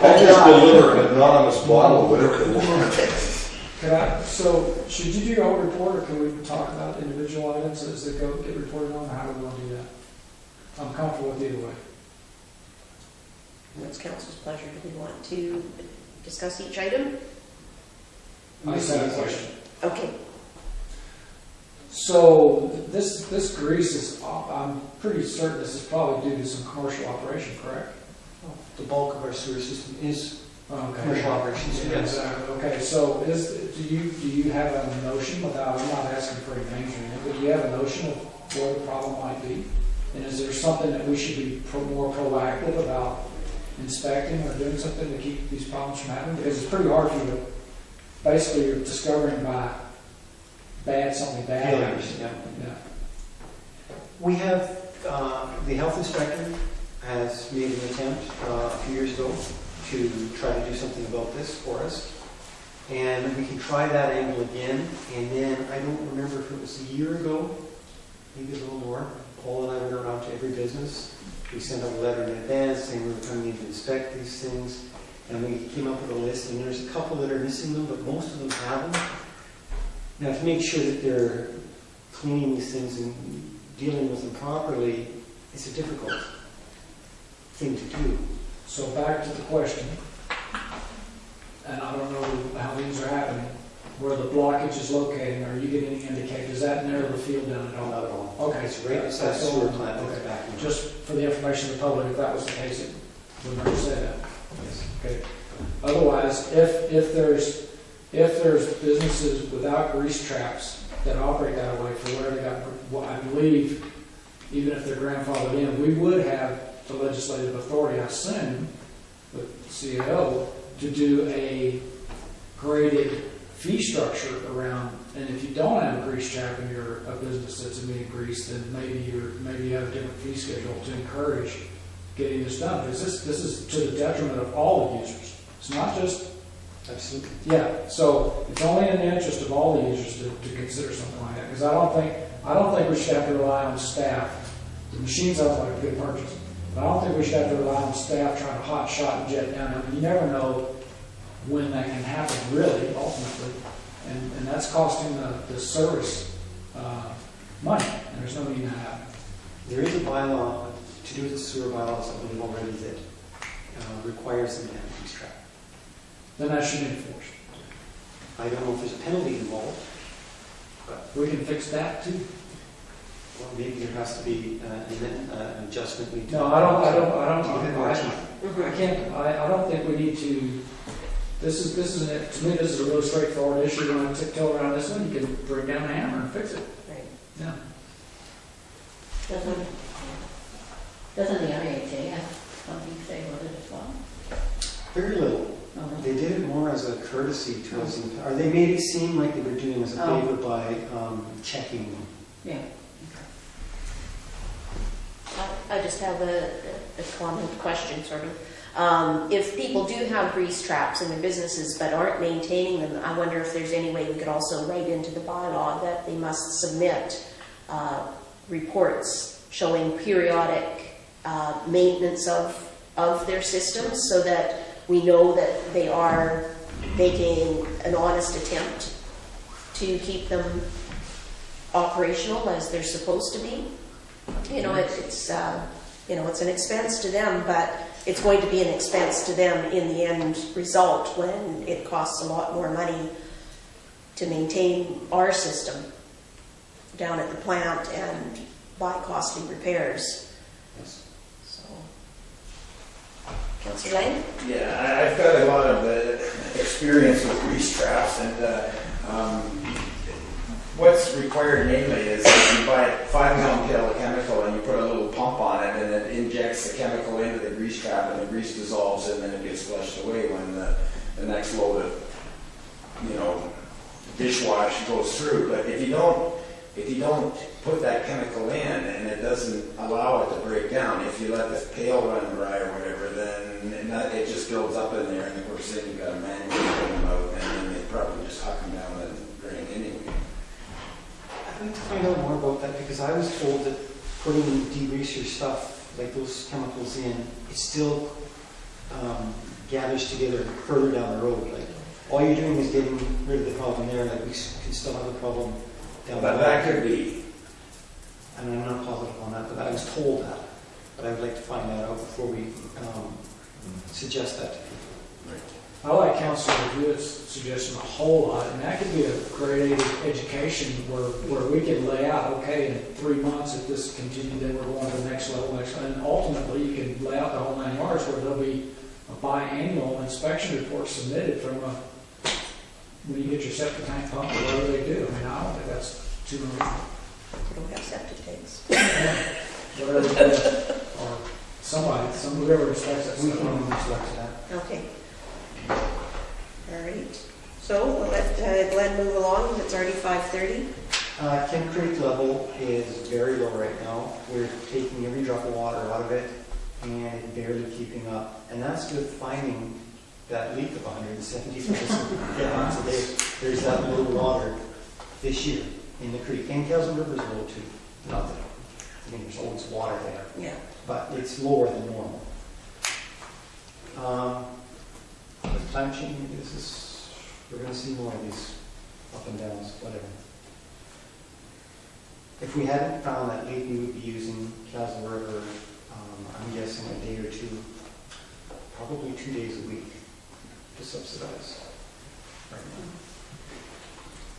I'll just deliver an anonymous bottle, whatever they want. So, should you do your own report, or can we talk about individual items as they get reported on? How do we want to do that? I'm comfortable with either way. It's council's pleasure. Do we want to discuss each item? I just have a question. Okay. So this grease is, I'm pretty certain this is probably due to some commercial operation, correct? The bulk of our sewer system is Okay. commercial operations. Yeah, exactly. Okay, so do you have a notion, without, I'm not asking for any names or anything, but do you have a notion of where the problem might be? And is there something that we should be more proactive about inspecting or doing something to keep these problems from happening? Because it's pretty hard for you to, basically you're discovering by something bad. Failures, yeah. We have, the health inspector has made an attempt a few years ago to try to do something about this for us. And we can try that angle again. And then, I don't remember if it was a year ago, maybe a little more, Paul and I went around to every business. We sent out a letter in advance saying we were coming in to inspect these things. And we came up with a list, and there's a couple that are missing them, but most of them have them. Now, to make sure that they're cleaning these things and dealing with them properly, it's a difficult thing to do. So back to the question, and I don't know how these are happening, where the blockage is located, are you getting any indication? Does that narrow the field down at all? Not at all. Okay. It's right beside the sewer plant that's back in. Just for the information of the public, if that was the case, it would never say that. Yes. Okay. Otherwise, if there's businesses without grease traps that operate that way for where they got, well, I believe, even if they're grandfathered in, we would have the legislative authority, I assume, with CAO, to do a graded fee structure around And if you don't have a grease trap and you're a business that's emitting grease, then maybe you have a different fee schedule to encourage getting this done. Because this is to the detriment of all the users. It's not just, Absolutely. yeah, so it's only in the interest of all the users to consider something like that. Because I don't think we should have to rely on staff. The machine sounds like a good purchase. But I don't think we should have to rely on staff trying to hot shot and jet down. I mean, you never know when that can happen, really, ultimately. And that's costing the service money, and there's no need to have it. There is a bylaw to do with the sewer bylaws, I believe already, that requires them to have a grease trap. Then that should be enforced. I don't know if there's a penalty involved, We can fix that too. or maybe there has to be an adjustment. We No, I don't think we need to. This isn't it. To me, this is a really straightforward issue. You don't have to tiptoe around this one. You can bring down the hammer and fix it. Right. Yeah. Doesn't the IHA have something to say about it as well? Very little. Oh, They did it more as a courtesy to us, or they made it seem like they were doing as a favor by checking. yeah. I just have a comment, question, sort of. If people do have grease traps in their businesses but aren't maintaining them, I wonder if there's any way we could also write into the bylaw that they must submit reports showing periodic maintenance of their systems, so that we know that they are making an honest attempt to keep them operational as they're supposed to be. You know, it's an expense to them, but it's going to be an expense to them in the end result when it costs a lot more money to maintain our system down at the plant and buy costly repairs. Yes. So, Councillor Lang? Yeah, I've got a lot of experience with grease traps, and what's required mainly is you buy a 5-gallon pail of chemical and you put a little pump on it, and it injects the chemical into the grease trap, and the grease dissolves, and then it gets flushed away when the next load of, dishwash goes through. But if you don't put that chemical in and it doesn't allow it to break down, if you let the pail run dry or whatever, then it just builds up in there, and of course then you've got to manually bring them out, and then they probably just huck them down and drain anyway. I'd like to find out more about that, because I was told that putting degreaser stuff, like those chemicals in, it still gathers together further down the road. Like, all you're doing is getting rid of the problem there, like we can still have a problem down the But road. that could be. And I'm not positive on that, but I was told that. But I would like to find that out before we suggest that to people. I like Councilor Hewitt's suggestion a whole lot, and that could be a creative education where we can lay out, okay, in 3 months if this continues, then we're going to the next level, and ultimately you can lay out the whole 9 yards where there'll be a biannual inspection report submitted from when you get your septic tank pump or whatever they do. I mean, I don't think that's too much. We don't have septic tanks. Whatever they do, or whoever inspects that. We can inspect that. Okay. All right. So we'll let Glenn move along. It's already 5:30. Kent Creek level is very low right now. We're taking every drop of water out of it and barely keeping up. And that's with finding that leak of 170,000 gallons a day. There's that low water this year in the creek. And Kelson River is low too. Not that, I mean, there's always water there, Yeah. but it's lower than normal. With climate change, we're going to see more of these up and downs, whatever. If we hadn't found that leak, we would be using Kelson River, I'm guessing a day or two, probably 2 days a week to subsidize. Right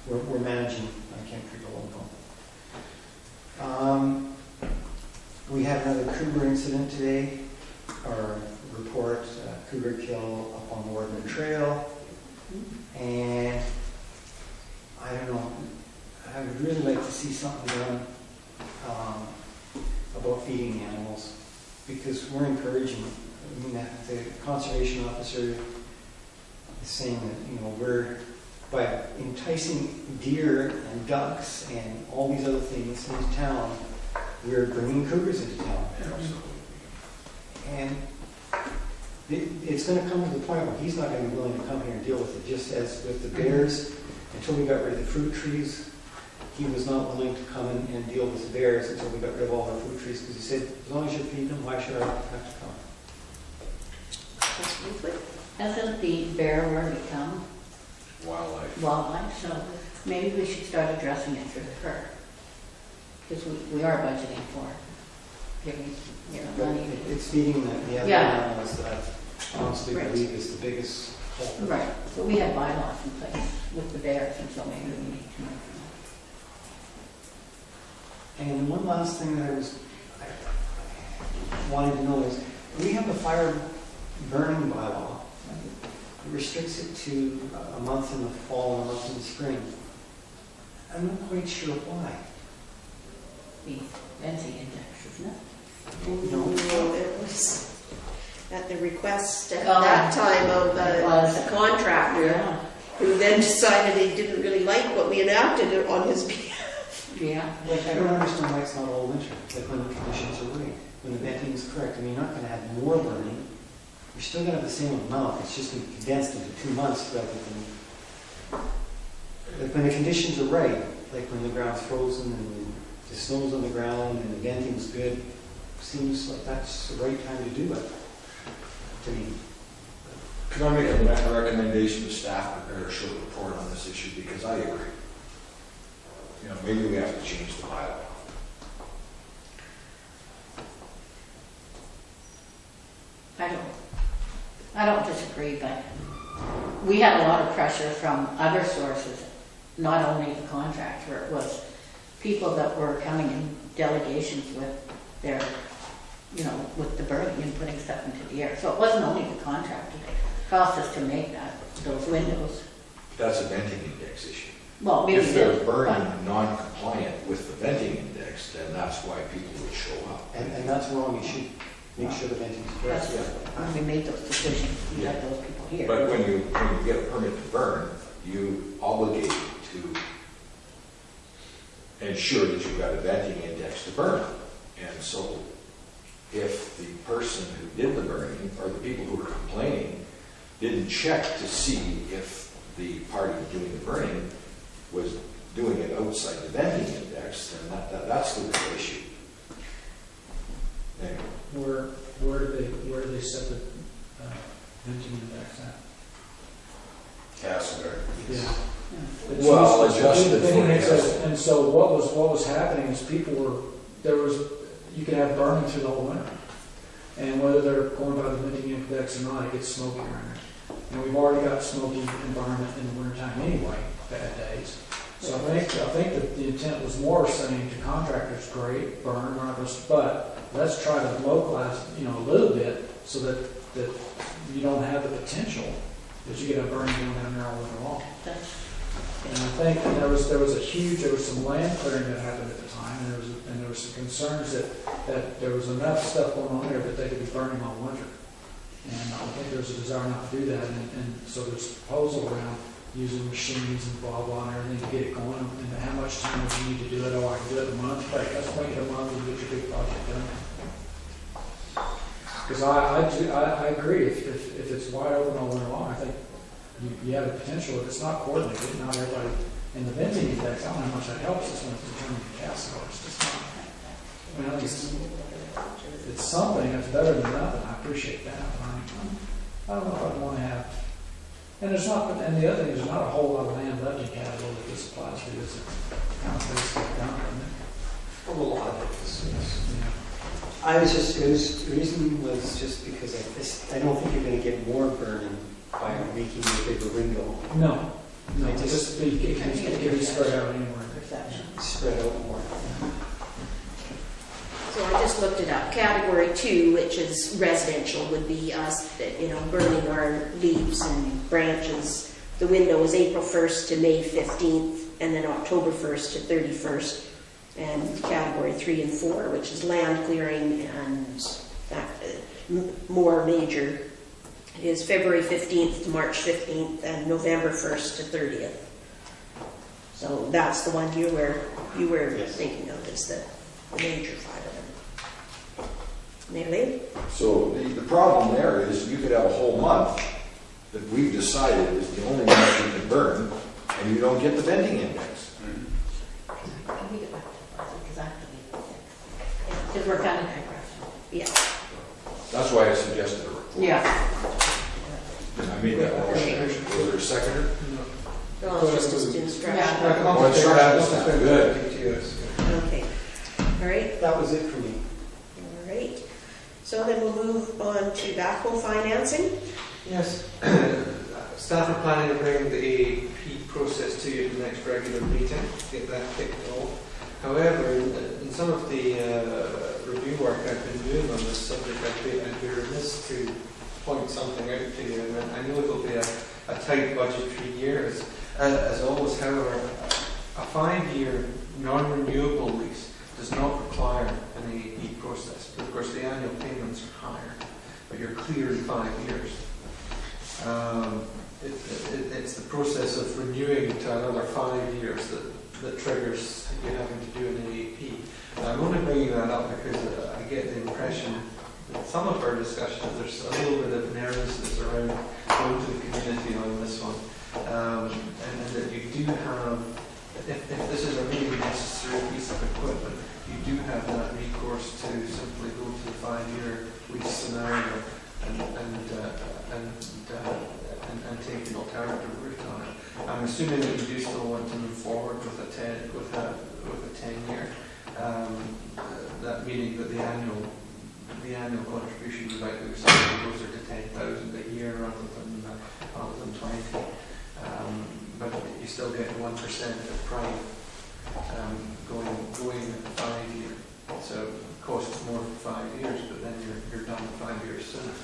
now. We're managing Kent Creek alone. We had another cougar incident today, or report, cougar kill up on Wardman Trail, and I don't know, I would really like to see something done about feeding animals, because we're encouraging. I mean, the conservation officer is saying that we're by enticing deer and ducks and all these other things into town, we're bringing cougars into town. And it's going to come to the point where he's not going to be willing to come here and deal with it, just as with the bears. Until we got rid of the fruit trees, he was not willing to come in and deal with the bears until we got rid of all our fruit trees, because he said, as long as you're feeding them, why should I have to come? Councillor Boothwood? Hasn't the bear already become Wildlife. so maybe we should start addressing it through her. Because we are budgeting for giving, But money. it's feeding the other Yeah. animals that I honestly Right. believe is the biggest culprit. Right, but we have bylaws in place with the bears, and so maybe we need to know. And one last thing that I wanted to know is, we have the fire burning bylaw. It restricts it to a month in the fall and a month in the spring. I'm not quite sure why. The Benzie index, isn't it? No, it was at the request at Oh. that time of It was. a contractor, Yeah, who then decided he didn't really like what we enacted on his behalf. yeah. Like, I don't understand why it's not all winter, like when the conditions are right, when the venting is correct. I mean, you're not going to have more burning. You're still going to have the same amount. It's just going to be condensed into 2 months rather than, like when the conditions are right, like when the ground's frozen and the snow's on the ground and the venting's good, seems like that's the right time to do it, to me. Could I make a recommendation to staff prepare a short report on this issue, because I agree. You know, maybe we have to change the bylaw. I don't disagree, but we had a lot of pressure from other sources, not only the contractor. It was people that were coming in delegations with their, with the burning and putting stuff into the air. So it wasn't only the contractor. It cost us to make those windows. That's a venting index issue. Well, maybe If they're it did, burning but- non-compliant with the venting index, then that's why people would show up. And that's wrong. You should make sure the venting's correct. That's when we made those decisions. We had those people here. But when you get a permit to burn, you obligate to ensure that you've got a venting index to burn. And so if the person who did the burning, or the people who were complaining, didn't check to see if the party doing the burning was doing it outside the venting index, then that's the real issue. Anyway. Where do they set the venting index at? Castle. Yeah. It's Well, used- adjusted the venting for index it. is- And so what was happening is you could have burning through the whole winter. And whether they're going by the venting index or not, it gets smoky around there. And we've already got smoky environment in the wintertime anyway, bad days. So I think that the intent was more saying to contractors, great, burn, but let's try to localize, a little bit so that you don't have the potential that you get a burning going down there all winter long. And I think there was some land clearing that happened at the time, and there was some concerns that there was enough stuff going on there that they could be burning all winter. And I think there's a desire not to do that, and so there's a proposal around using machines and blah, blah, and everything to get it going, and how much time would you need to do it? Oh, I can do it in a month, right, let's wait a month and get your big project done. Because I agree, if it's wide open all winter long, I think you have the potential, if it's not coordinated, not everybody, in the venting index, I don't know how much that helps us when it's determining the castle, it's just not. I think it's something that's better than nothing. I appreciate that. I don't know if I'd want to have. And the other thing is, there's not a whole lot of land left in Capital that this applies to. It's kind of basically done, isn't A lot of it. it? The reason was just because I don't think you're going to get more burning by making a bigger window. No, it can be spread out anywhere. Perception. Spread out more. So I just looked it up. Category 2, which is residential, would be us, burning our leaves and branches. The window is April 1st to May 15th, and then October 1st to 31st. And category 3 and 4, which is land clearing and more major is February 15th to March 15th and November 1st to 30th. So that's the one you were Yes. thinking of, is the major 5 of them. Nearly? So the problem there is you could have a whole month that we've decided is the only month you can burn, and you don't get the vending index. Can we get back to that? Because I have to leave at 6. Because we're kind of congressional. Yeah. That's why I suggested a report. Yeah. I made that motion. Was there a seconder? No, it's just an instruction. Yeah. Oh, instructions. Good. Okay. All right. That was it for me. All right. So then we'll move on to backhoe financing. Yes. Staff are planning to bring the AAP process to you at the next regular meeting, get that kicked off. However, in some of the review work I've been doing on this subject, I'd be remiss to point something out to you. And I know it'll be a tight budgetary year, as always. However, a 5-year non-renewable lease does not require an AAP process. But of course, the annual payments are higher, but you're clear in 5 years. It's the process of renewing to another 5 years that triggers you having to do an AAP. I'm only bringing that up because I get the impression that some of our discussions, there's a little bit of nervousness around going to the community on this one. And that you do have, if this is a really necessary piece of equipment, you do have that recourse to simply go to the 5-year lease scenario and take an alternative route on it. I'm assuming that you do still want to move forward with a 10-year. That meaning that the annual contribution would likely be something closer to 10,000 a year rather than 20. But you still get 1% of prime going at the 5-year. So it costs more for 5 years, but then you're done 5 years sooner.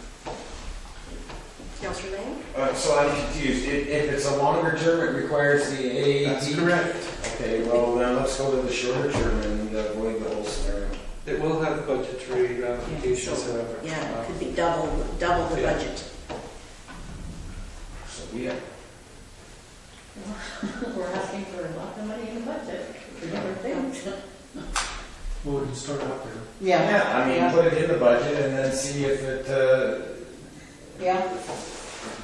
Councillor Lane? So I'm confused. If it's a longer term, it requires the AAP? That's correct. Okay, well then let's go to the shorter term and avoid the whole scenario. It will have budgetary ramifications, however. Yeah, it could be double the Yeah. budget. So yeah. We're asking for a lot of money in the budget for different things. Well, we can start out there. Yeah, I mean, put it in the budget and then see if it Yeah.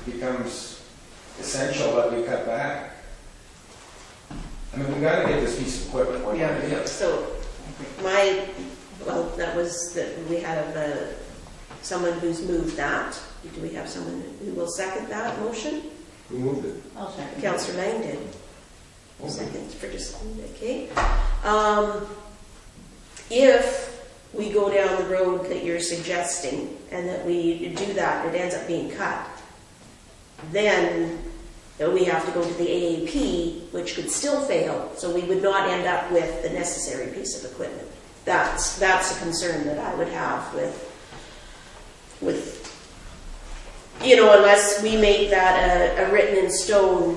becomes essential that we cut back. I mean, we gotta get this piece of equipment one way or the other. So that was that we have someone who's moved that. Do we have someone who will second that motion? Who moved it? I'll second. Councillor Lang did. Okay. Second for just, okay. If we go down the road that you're suggesting and that we do that, it ends up being cut, then we have to go to the AAP, which could still fail, so we would not end up with the necessary piece of equipment. That's a concern that I would have with unless we make that a written in stone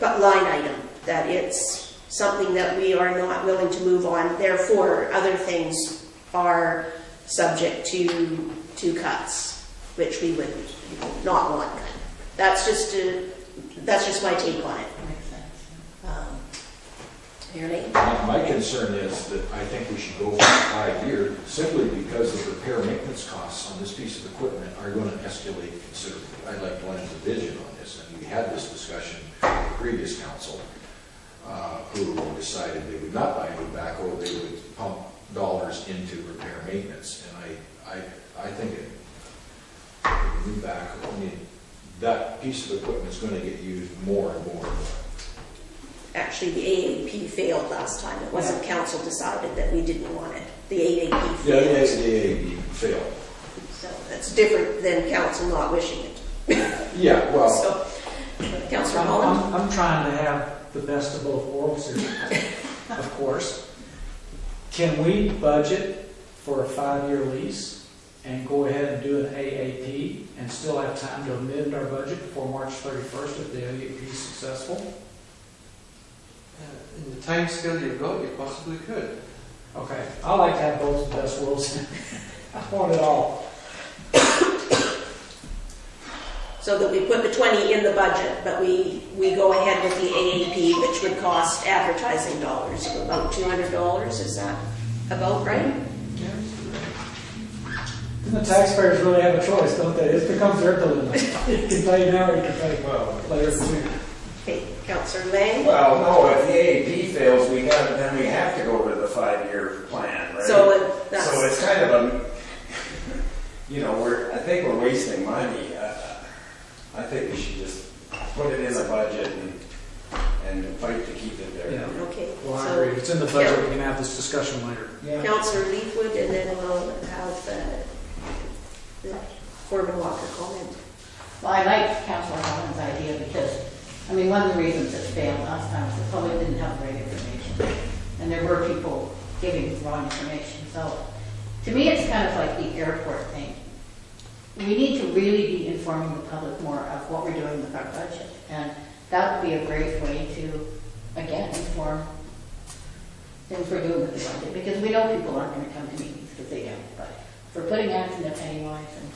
line item, that it's something that we are not willing to move on, therefore other things are subject to cuts, which we would not want. That's just my take on it. Makes sense. Nearly. My concern is that I think we should go for 5 years simply because the repair maintenance costs on this piece of equipment are going to escalate considerably. I'd like Glenn's vision on this, and we had this discussion with the previous council, who decided they would not buy a new backhoe, they would pump dollars into repair maintenance. And I think a new backhoe, I mean, that piece of equipment is going to get used more and more and more. Actually, the AAP failed last time. It wasn't council decided that we didn't want it. The AAP Yeah, failed. the AAB failed. So that's different than council not wishing it. Yeah, well, So, Councillor Holland? I'm trying to have the best of both worlds here, of course. Can we budget for a 5-year lease and go ahead and do an AAP and still have time to amend our budget before March 31st if the AAP is successful? In the time scale you've got, you possibly could. Okay, I like to have both the best worlds. I want it all. So that we put the 20 in the budget, but we go ahead with the AAP, which would cost advertising dollars of about $200. Is that about right? The taxpayers really have a choice, don't they? It becomes their dilemma. You can pay now or you can pay later too. Okay, Councillor Lang. Well, no, if the AAP fails, then we have to go to the 5-year plan, right? So it's kind of a, I think we're wasting money. I think we should just put it in the budget and fight to keep it there. Yeah. Okay. Well, I so agree. If it's in the budget, we can have this discussion later. Councillor Leafwood, and then we'll have the Foreman Walker comment. Well, I like Councillor Holland's idea because, one of the reasons it failed last time was the public didn't have the right information. And there were people giving wrong information. So to me, it's kind of like the airport thing. We need to really be informing the public more of what we're doing with our budget. And that would be a great way to, again, inform things we're doing with the budget. Because we know people aren't going to come to meetings because they don't. But if we're putting ads in the Pennywise and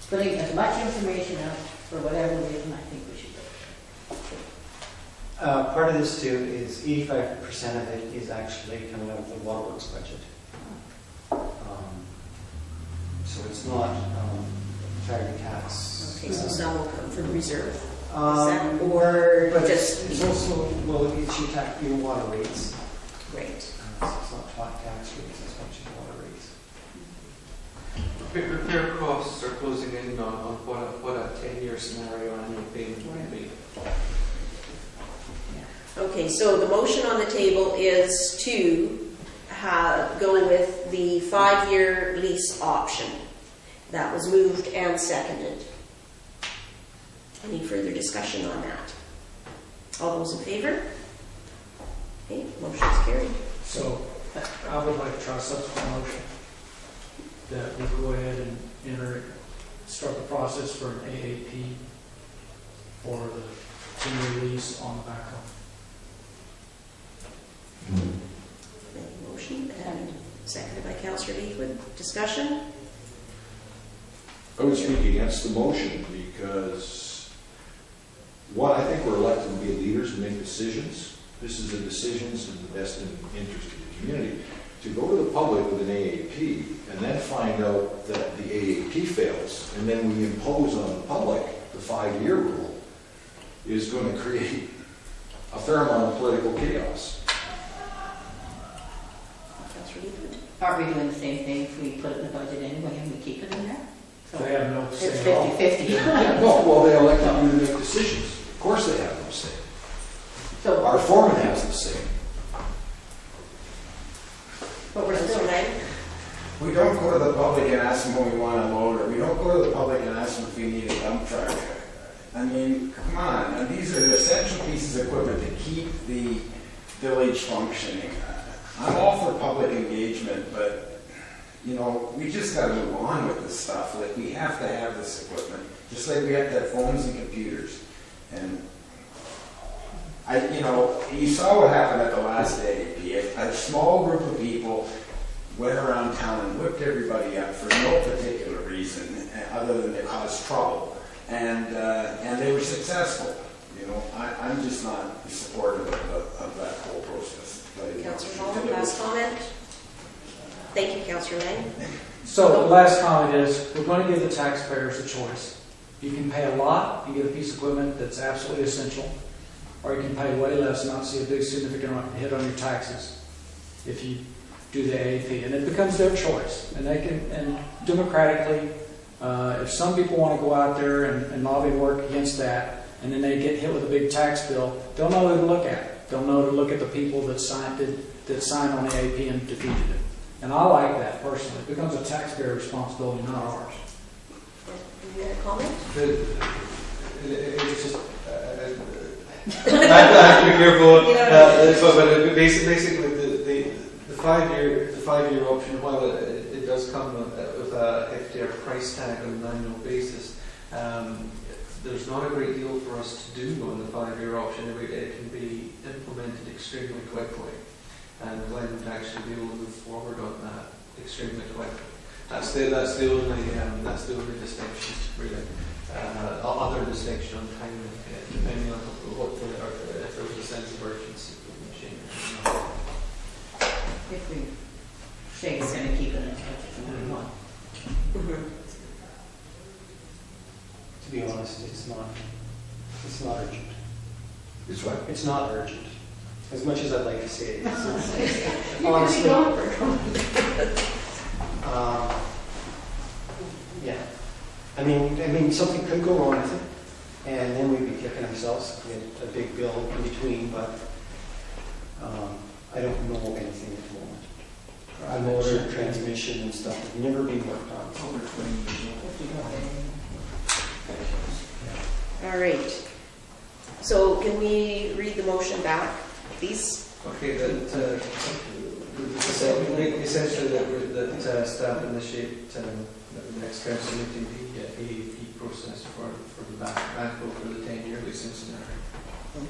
putting as much information out for whatever reason, I think we should do it. Part of this too is 85% of it is actually coming out of the waterworks budget. So it's not charity tax. Okay, so some will come from reserve. But just it's also, well, it's your water rates. right. It's not flat tax rates as much as water rates. Repair costs are closing in on what a 10-year scenario annual payment would be. Okay, so the motion on the table is to go with the 5-year lease option. That was moved and seconded. Any further discussion on that? All those in favor? Okay, motion's carried. So I would like to try a subsequent motion that we go ahead and start the process for an AAP for the 10-year lease on the backhoe. Motion and seconded by Councillor Leafwood. Discussion? I would speak against the motion because, one, I think we're elected to be leaders and make decisions. This is the decisions in the best interest of the community. To go to the public with an AAP and then find out that the AAP fails, and then we impose on the public the 5-year rule, is going to create a fair amount of political chaos. Councillor Leafwood. Aren't we doing the same thing if we put it in the budget anyway and we keep it in there? So They have no say it's at all. 50-50. Well, they elected you to make decisions. Of course they have no say. So, Our foreman has the say. but we're Councillor still, Lang. We don't go to the public and ask them what we want to load, or we don't go to the public and ask them if we need a dump truck. Come on, and these are the essential pieces of equipment to keep the village functioning. I'm all for public engagement, but we just got to move on with this stuff. Like, we have to have this equipment, just like we have to have phones and computers. And you saw what happened at the last AAP. A small group of people went around town and whipped everybody up for no particular reason other than to cause trouble, and they were successful. I'm just not supportive of that whole process. Councillor Holland, last comment? Thank you, Councillor Lang. So the last comment is, we're going to give the taxpayers a choice. You can pay a lot, you get a piece of equipment that's absolutely essential, or you can pay way less and not see a big significant hit on your taxes if you do the AAP. And it becomes their choice. And they can, and democratically, if some people want to go out there and lobby work against that, and then they get hit with a big tax bill, they'll know who to look at. They'll know to look at the people that signed on the AAP and defeated it. And I like that personally. It becomes a taxpayer responsibility, not ours. You had a comment? It's just, I have to be careful. But basically, the 5-year option, while it does come with a heftier price tag on an annual basis, there's not a great deal for us to do on the 5-year option. It can be implemented extremely quickly, and Glenn would actually be able to move forward on that extremely quickly. That's the only distinction, really. other distinction on timing, depending on what or if there was a sense of urgency with the machine. If we say it's gonna keep it in budget from now on. Mhm. To be honest, it's not urgent. It's what? It's not urgent, as much as I'd like to say it. You're gonna be gone for Yeah. I mean, something could go wrong with it, and then we'd be kicking ourselves, get a big bill in between, but I don't know anything at the moment. I motor, transmission and stuff have never been worked on. Over 20 years old. All right. So can we read the motion back, please? Okay, essentially that staff initiate the next council meeting, the AAP process for the backhoe for the 10-year leasing scenario.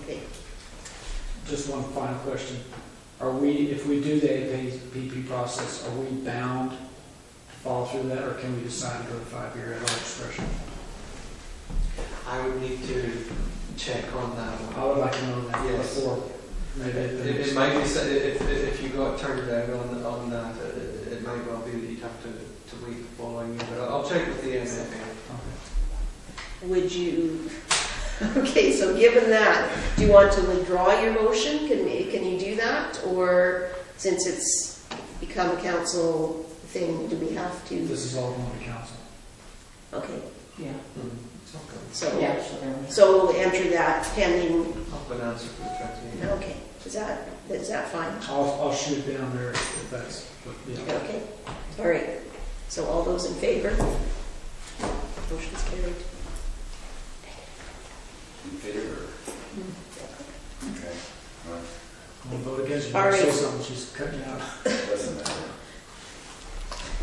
Okay. Just one final question. If we do the APP process, are we bound to follow through that, or can we decide to go to 5-year at our discretion? I would need to check on that one. I would like to know that Yes. before. Maybe It might be, if you got turned down on that, it might well be that you'd have to wait the following year, but I'll check with the MFA. Okay. Would you, okay, so given that, do you want to withdraw your motion? Can you do that? Or since it's become a council thing, do we have to? This is all going to council. Okay, Yeah, so, yeah, so there was. so enter that pending, I'll have an answer for the 28th. okay, is that fine? I'll shoot down there if that's, yeah. Okay, all right. So all those in favor? Motion's carried. In favor? Okay. Well, I'm going to vote against you. All right. Say something, she's cutting you out. doesn't matter.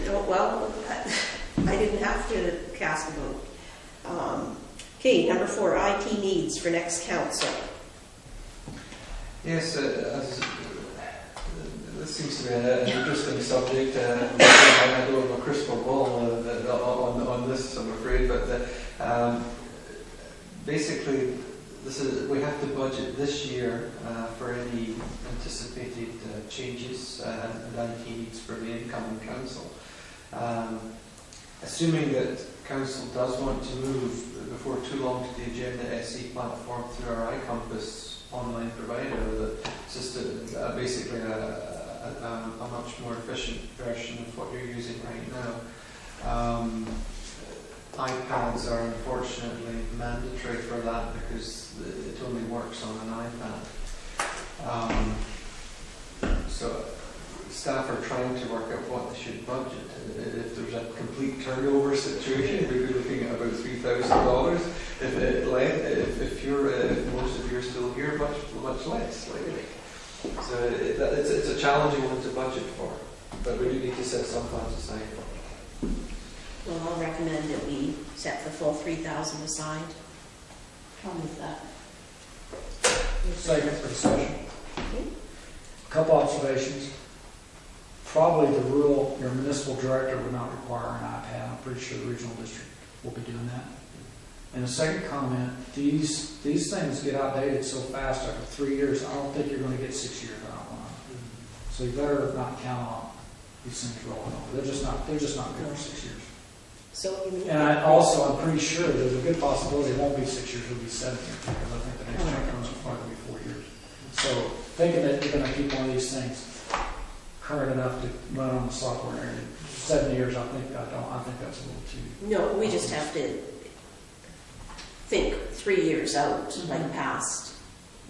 No, well, I didn't have to cast a vote. Okay, number 4, IT needs for next council. Yes, this seems to be an interesting subject. I don't have a crystal ball on this, I'm afraid, but basically, we have to budget this year for any anticipated changes and IT needs for the incoming council. Assuming that council does want to move before too long to the Agenda SE platform through our iCompass online provider, that's just basically a much more efficient version of what you're using right now. iPads are unfortunately mandatory for that because it only works on an iPad. So staff are trying to work out what they should budget. If there's a complete turnover situation, we'd be looking at about $3,000. If most of you are still here, much less. So it's a challenging one to budget for, but we do need to set some funds aside. Well, I'll recommend that we set the full 3,000 aside. How is that? Second for discussion. Okay. Couple observations. Probably your municipal director would not require an iPad. I'm pretty sure the regional district will be doing that. And a second comment, these things get outdated so fast after 3 years, I don't think you're going to get 6 years out of one. So you better not count on these things rolling over. They're just not good for 6 years. So you mean? And I'm pretty sure there's a good possibility it won't be 6 years, it'll be 7 years, because I think the next check comes will probably be 4 years. So thinking that you're going to keep one of these things current enough to run on the software area, 7 years, I think that's a little too. No, we just have to think 3 years out, like past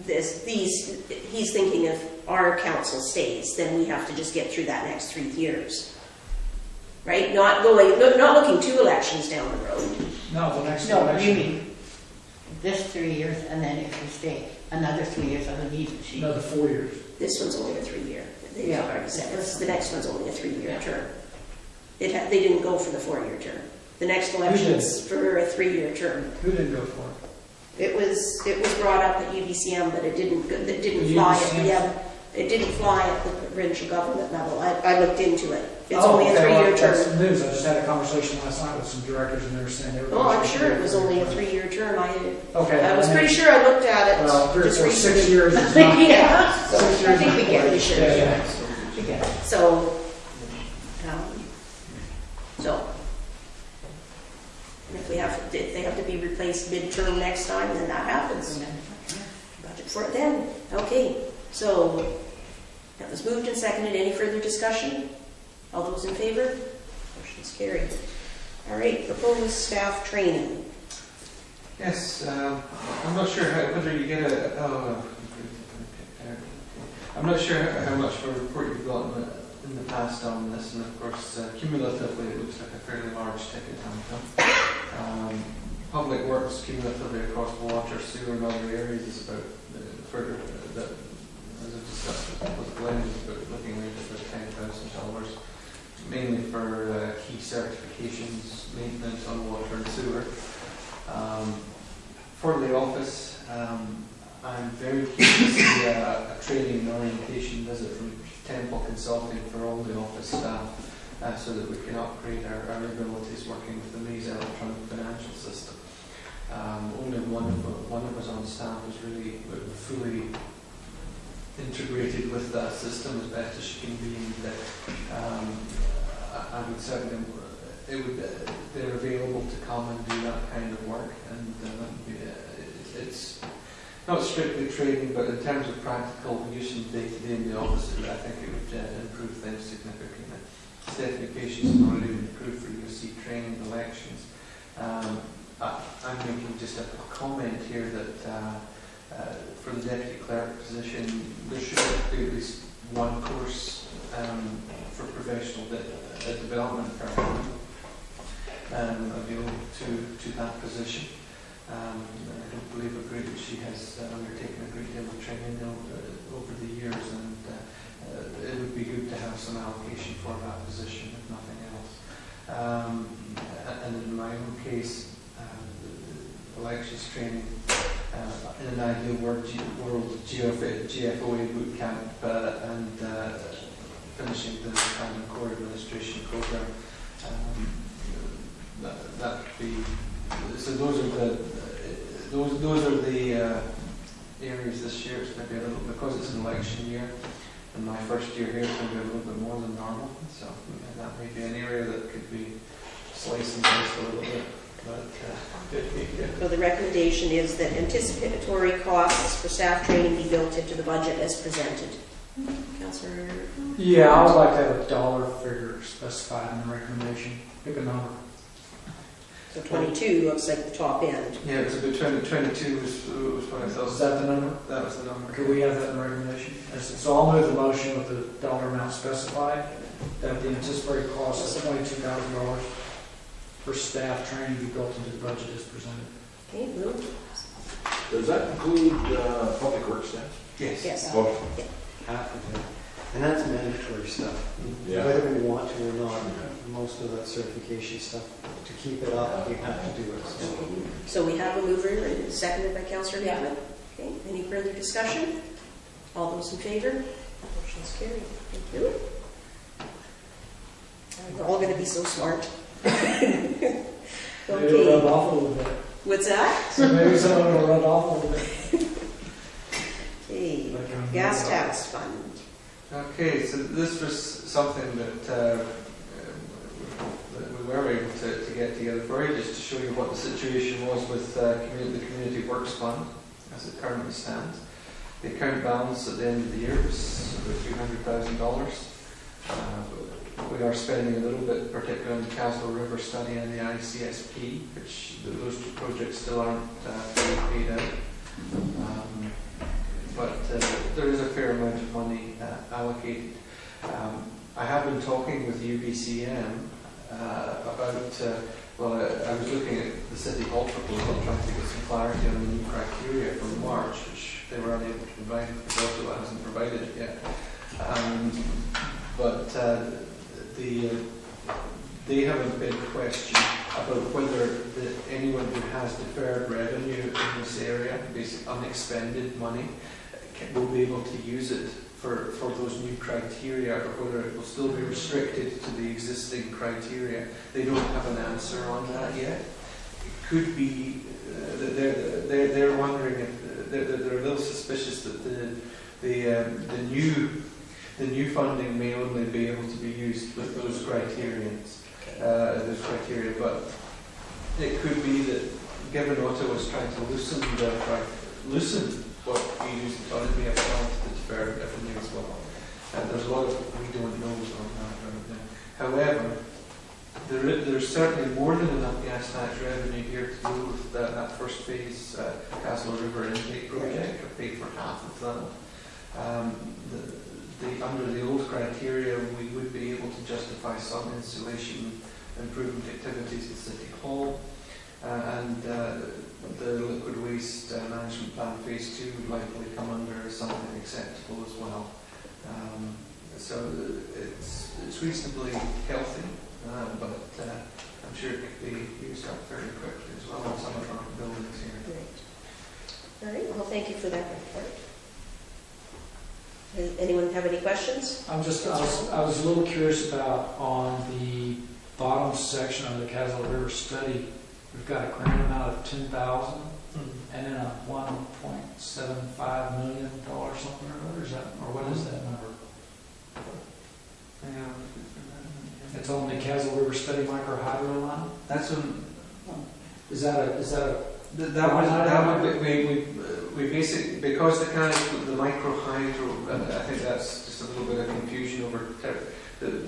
this. He's thinking if our council stays, then we have to just get through that next 3 years. Right? Not looking 2 elections down the road. No, the next No, election. you mean this 3 years, and then if we stay, another 3 years on the need machine. Another 4 years. This one's only a 3-year. They've Yeah. already said this. The next one's only a 3-year Yeah. term. They didn't go for the 4-year term. The next election's for a 3-year term. Who didn't go for it? It was brought up at UBCM, but it didn't The fly at UBCM? the it didn't fly at the provincial government level. I looked into it. It's Oh, only a okay, well, 3-year that's term. news. I just had a conversation last night with some directors and they were saying they were. Oh, I'm sure it was only a 3-year term. Okay. I was pretty sure I looked at it Well, 3 or just 4, recently. 6 years is not. Yeah. So I think we get it. Yeah, yeah. So, so, if they have to be replaced midterm next time, then that happens. Budget for it then. Okay, so that was moved and seconded. Any further discussion? All those in favor? Motion's carried. All right, proposed staff training. Yes, I'm not sure whether you get I'm not sure how much of a report you've got in the past on this, and of course, cumulatively, it looks like a fairly large ticket item. Public works cumulatively across water, sewer, and other areas is about further that, as I've discussed with Glenn, is about looking at about $10,000, mainly for key certifications, maintenance on water and sewer. For the office, I'm very keen to see a training and orientation visit from Temple Consulting for all the office staff, so that we can upgrade our abilities working with the Maze electronic financial system. Only one of us on staff is really fully integrated with that system as best as she can be. And I would certainly, they're available to come and do that kind of work, and it's not strictly training, but in terms of practical use in day-to-day in the office, I think it would improve things significantly. Certifications have already been approved for UC training, elections. I'm making just a comment here that for the deputy clerk position, there should be at least one course for professional development per annum available to that position. I don't believe she has undertaken a great deal of training over the years, and it would be good to have some allocation for that position, if nothing else. And in my own case, elections training, in an ideal world, GFOA boot camp, and finishing the Common Core Administration program. That would be. So those are the areas this year. It's maybe a little, because it's an election year, and my first year here is going to be a little bit more than normal. So that may be an area that could be sliced and diced a little bit. But So the recommendation is that anticipatory costs for staff training be built into the budget as presented. Councillor? Yeah, I would like to have a dollar figure specified in the recommendation. Pick a number. So 22 looks like the top end. yeah, it was about 22 was what I thought. Is that the number? That was the number. Could we have that in the recommendation? So I'll move the motion with the dollar amount specified, that the anticipated cost is $22,000 for staff training be built into the budget as presented. Okay, moved. Does that include public works staff? Yes. Yes. Okay. Half of it. And that's mandatory stuff. Yeah. Whether we want to or not, most of that certification stuff, to keep it up, we have to do it. So we have a mover and seconded by Councillor David. Okay, any further discussion? All those in favor? Motion's carried. Thank you. We're all going to be so smart. Maybe it'll Okay. rub off a little bit. What's that? So maybe someone will rub off a little bit. Okay, gas tax fund. Okay, so this was something that we were able to get together for you, just to show you what the situation was with the Community Works Fund as it currently stands. The account balance at the end of the year was about $300,000. We are spending a little bit, particularly on the Castle River study and the ICSP, which those two projects still aren't fully paid out. But there is a fair amount of money allocated. I have been talking with UBCM about, I was looking at the City Hall proposal, trying to get some clarity on the new criteria for March, which they were unable to provide because also hasn't provided it yet. But they have a big question about whether anyone who has deferred revenue in this area, basically unexpended money, will be able to use it for those new criteria, or whether it will still be restricted to the existing criteria. They don't have an answer on that yet. It could be they're wondering if they're a little suspicious that the new funding may only be able to be used with those criterions, but it could be that, given Ottawa's trying to loosen what we use, it may apply to the deferred revenue as well. And there's a lot of we don't know on that right now. However, there's certainly more than enough gas tax revenue here to deal with that first phase Castle River intake project, or pay for half of that. Under the old criteria, we would be able to justify some insulation improvement activities at City Hall, and the liquid waste management plan phase 2 would likely come under something acceptable as well. So it's reasonably healthy, but I'm sure it could be used up very quickly as well in some of our buildings here. Great. All right, well, thank you for that report. Anyone have any questions? I was a little curious about on the bottom section of the Castle River study, we've got a grant amount of $10,000 and then a $1.75 million something or other. Is that, or what is that number? It's on the Castle River study micro hydro line. That's when. Is that a That would be, we basically, because the micro hydro, I think that's just a little bit of confusion over,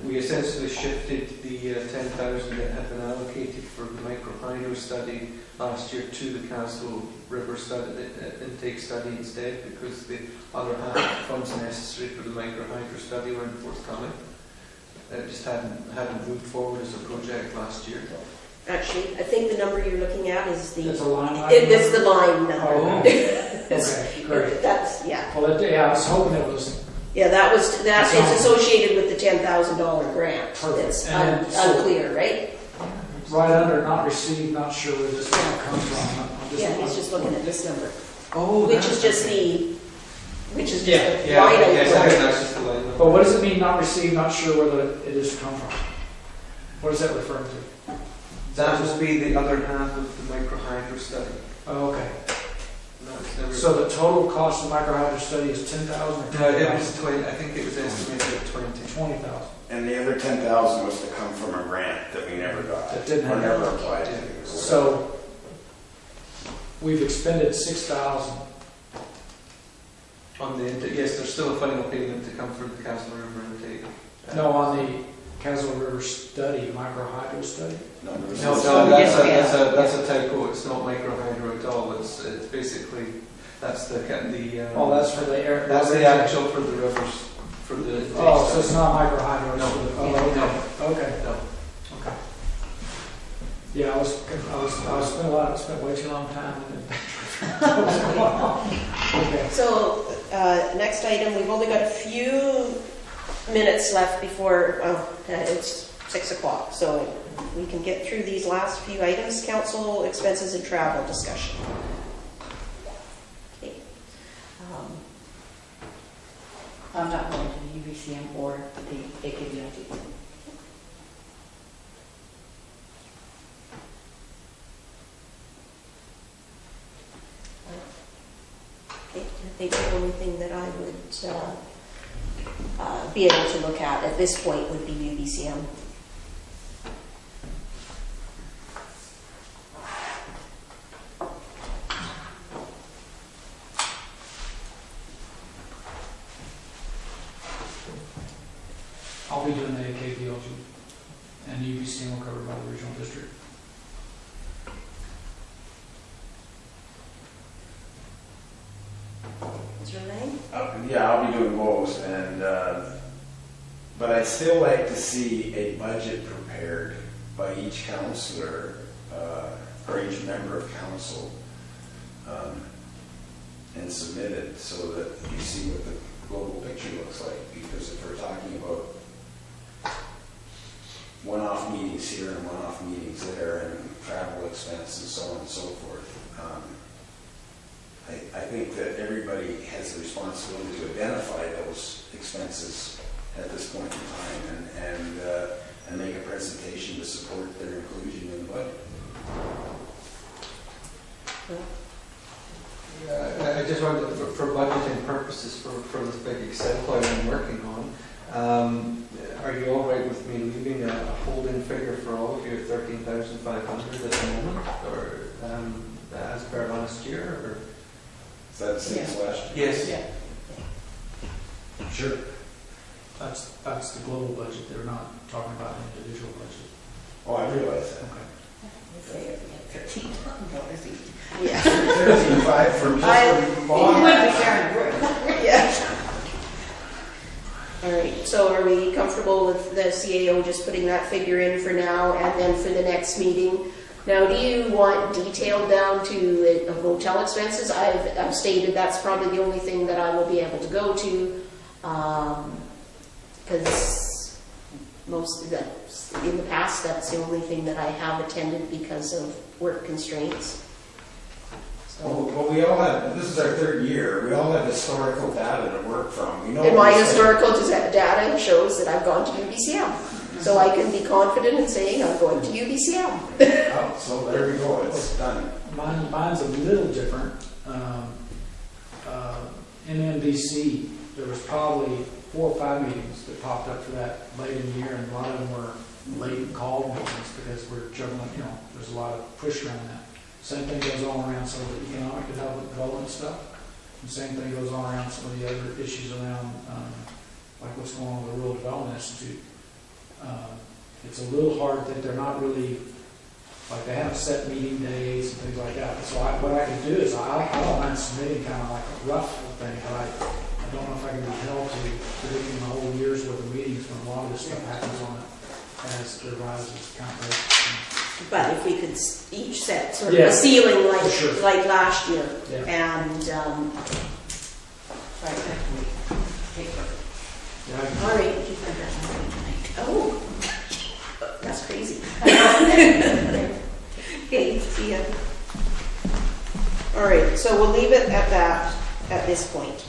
we essentially shifted the 10,000 that had been allocated for the micro hydro study last year to the Castle River study, intake study instead, because the other half of the funds necessary for the micro hydro study weren't forthcoming. It just hadn't moved forward as a project last year. Actually, I think the number you're looking at is the... It's a line item It's the line number. Oh, okay, great. That's, yeah. Well, yeah, I was hoping it was... Yeah, that is associated with the $10,000 grant. Perfect. That's And so- unclear, right? Right under not received, not sure where this is going to come from. Yeah, he's just looking at this number, Oh, which is just the line yes, I item. think that's just the line. But what does it mean, not received, not sure whether it is to come from? What is that referring to? That would be the other half of the micro hydro study. Oh, okay. No, it's never. So the total cost of microhydro study is $10,000? No, it was 20. I think it was estimated at 20. $20,000. And the other 10,000 was to come from a grant that we never got. That didn't Or happen. never applied to. So we've expended $6,000. On the intake, yes, there's still a final payment to come from the Castle River intake. No, on the Castle River study, microhydro study. No, there was No, no- that's a typo. It's not micro hydro at all. It's basically that's the Oh, that's for the air. that's the actual for the rivers for the. intake Oh, so study. it's not microhydro. No. Oh, okay. No. Okay. Yeah, I spent way too long time. Okay. So, next item, we've only got a few minutes left before, it's 6 o'clock, so we can get through these last few items. Council expenses and travel discussion. Okay. I'm not going to the UVCM or the AKBIT. I think the only thing that I would be able to look at this point would be UBCM. I'll be doing the AKBLG, and UBC will covered by the regional district. Mr. Lang? Yeah, I'll be doing both, and but I'd still like to see a budget prepared by each counselor or each member of council and submitted so that you see what the global picture looks like. Because if we're talking about one-off meetings here and one-off meetings there and travel expense and so on and so forth, I think that everybody has a responsibility to identify those expenses at this point in time and make a presentation to support their inclusion in the budget. I just wanted, for budgeting purposes, for this big Excel file I'm working on, are you all right with me leaving a holding figure for all of you at 13,500 at the moment, or as per last year, or? Is that the same as last year? Yes. Yeah. Sure. That's the global budget, they're not talking about an individual budget. Oh, I realize that. Okay. $13 each. Yeah. 13.5 for just I- the You bond. would be sharing work. Yeah. All right, so are we comfortable with the CAO just putting that figure in for now and then for the next meeting? Now, do you want detailed down to hotel expenses? I've stated that's probably the only thing that I will be able to go to, because most of that, in the past, that's the only thing that I have attended because of work constraints. Well, we all have, this is our third year, we all have historical data to work from. We know And my what we spend. historical data shows that I've gone to UBCM. So I can be confident in saying I'm going to UBCM. Oh, so there we go, it's done. Mine's a little different. In NBC, there was probably 4 or 5 meetings that popped up for that late in the year, and a lot of them were late call meetings because we're juggling, there's a lot of push around that. Same thing goes on around some of the economic development stuff. And same thing goes on around some of the other issues around, like what's going on with the Rural Development Institute. It's a little hard that they're not really, like they haven't set meeting days and things like that. So what I can do is, I don't mind submitting kind of like a rough thing, but I don't know if I can be held to predicting the whole year's worth of meetings when a lot of this stuff happens on it as it rises kind of. But if we could each set sort of Yeah, a ceiling like, for sure. like last year. Yeah. And, Paper. all right. Oh, that's crazy. Okay, see ya. All right, so we'll leave it at that at this point.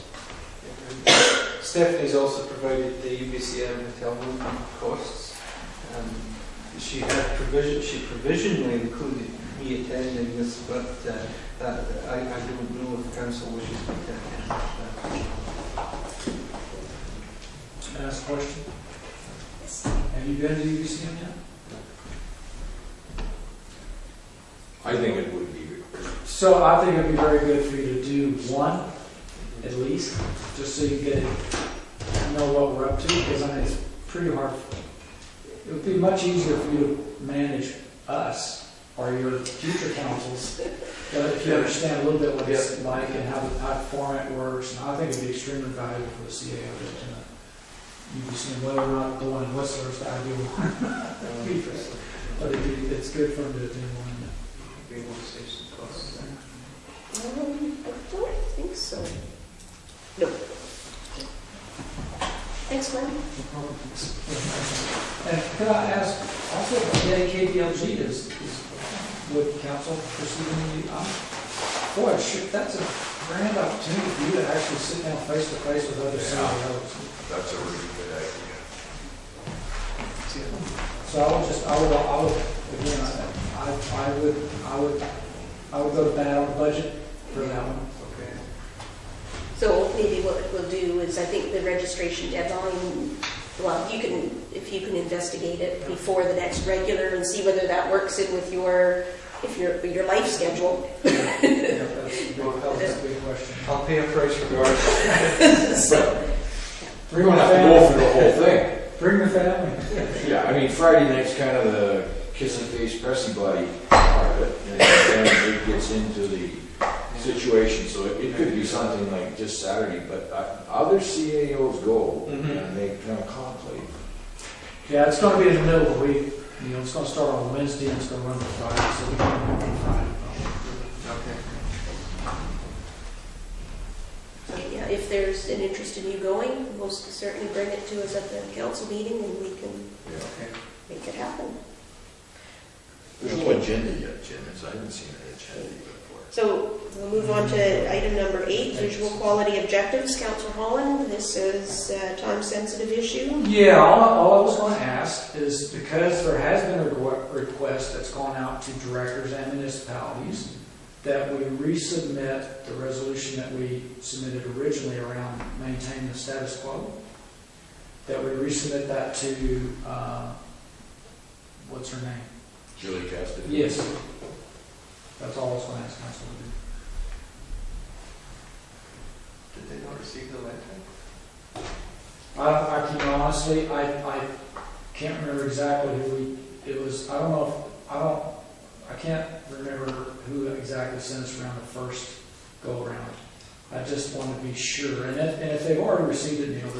Stephanie's also provided the UBCM hotel room costs. She provisionally included me attending this, but I don't know if council wishes me to attend that. Can I ask a question? Have you been to UBCM yet? I think it would be. So I think it'd be very good for you to do one, at least, just so you get know what we're up to, because I mean, it's pretty hard. It would be much easier for you to manage us or your future councils if you understand a little bit what it's like and how the format works. And I think it'd be extremely valuable for the CAO to attend. UBCM, whether or not the one in Whistler's the ideal one. But it's good for them to attend one. Be able to save some costs there. I don't think so. No. Thanks, Glenn. And could I ask, also, the KPLG is with council proceeding, boy, that's a grand opportunity for you to actually sit down face to face with other CEOs. That's a really good idea. So I would go to bat on the budget for that one. Okay. So maybe what we'll do is, I think the registration deadline, well, if you can investigate it before the next regular and see whether that works in with your life schedule. That's a big question. I'll pay a price regardless. We don't have to go through the whole thing. Bring the family. Yeah, I mean, Friday night's kind of the kissing face, pressy body part of it, and then it gets into the situation, so it could be something like just Saturday, but other CAOs go, and they kind of contemplate. Yeah, it's going to be in the middle of the week. It's going to start on Wednesday and it's going to run to Friday, so we can run on Friday. Okay. Yeah, if there's an interest in you going, we'll certainly bring it to us at the council meeting and we can make it happen. There's no agenda yet, Jim, I haven't seen an agenda before. So we'll move on to item number 8, visual quality objectives. Councillor Holland, this is a time-sensitive issue. Yeah, all I was going to ask is, because there has been a request that's gone out to directors and municipalities that we resubmit the resolution that we submitted originally around maintaining the status quo, that we resubmit that to, what's her name? Julie Caston. Yes. That's all I was going to ask council to do. Did they not receive the letter? I can honestly, I can't remember exactly it was, I don't know I can't remember who exactly sent us around the first go around. I just want to be sure, and if they've already received it, Neil,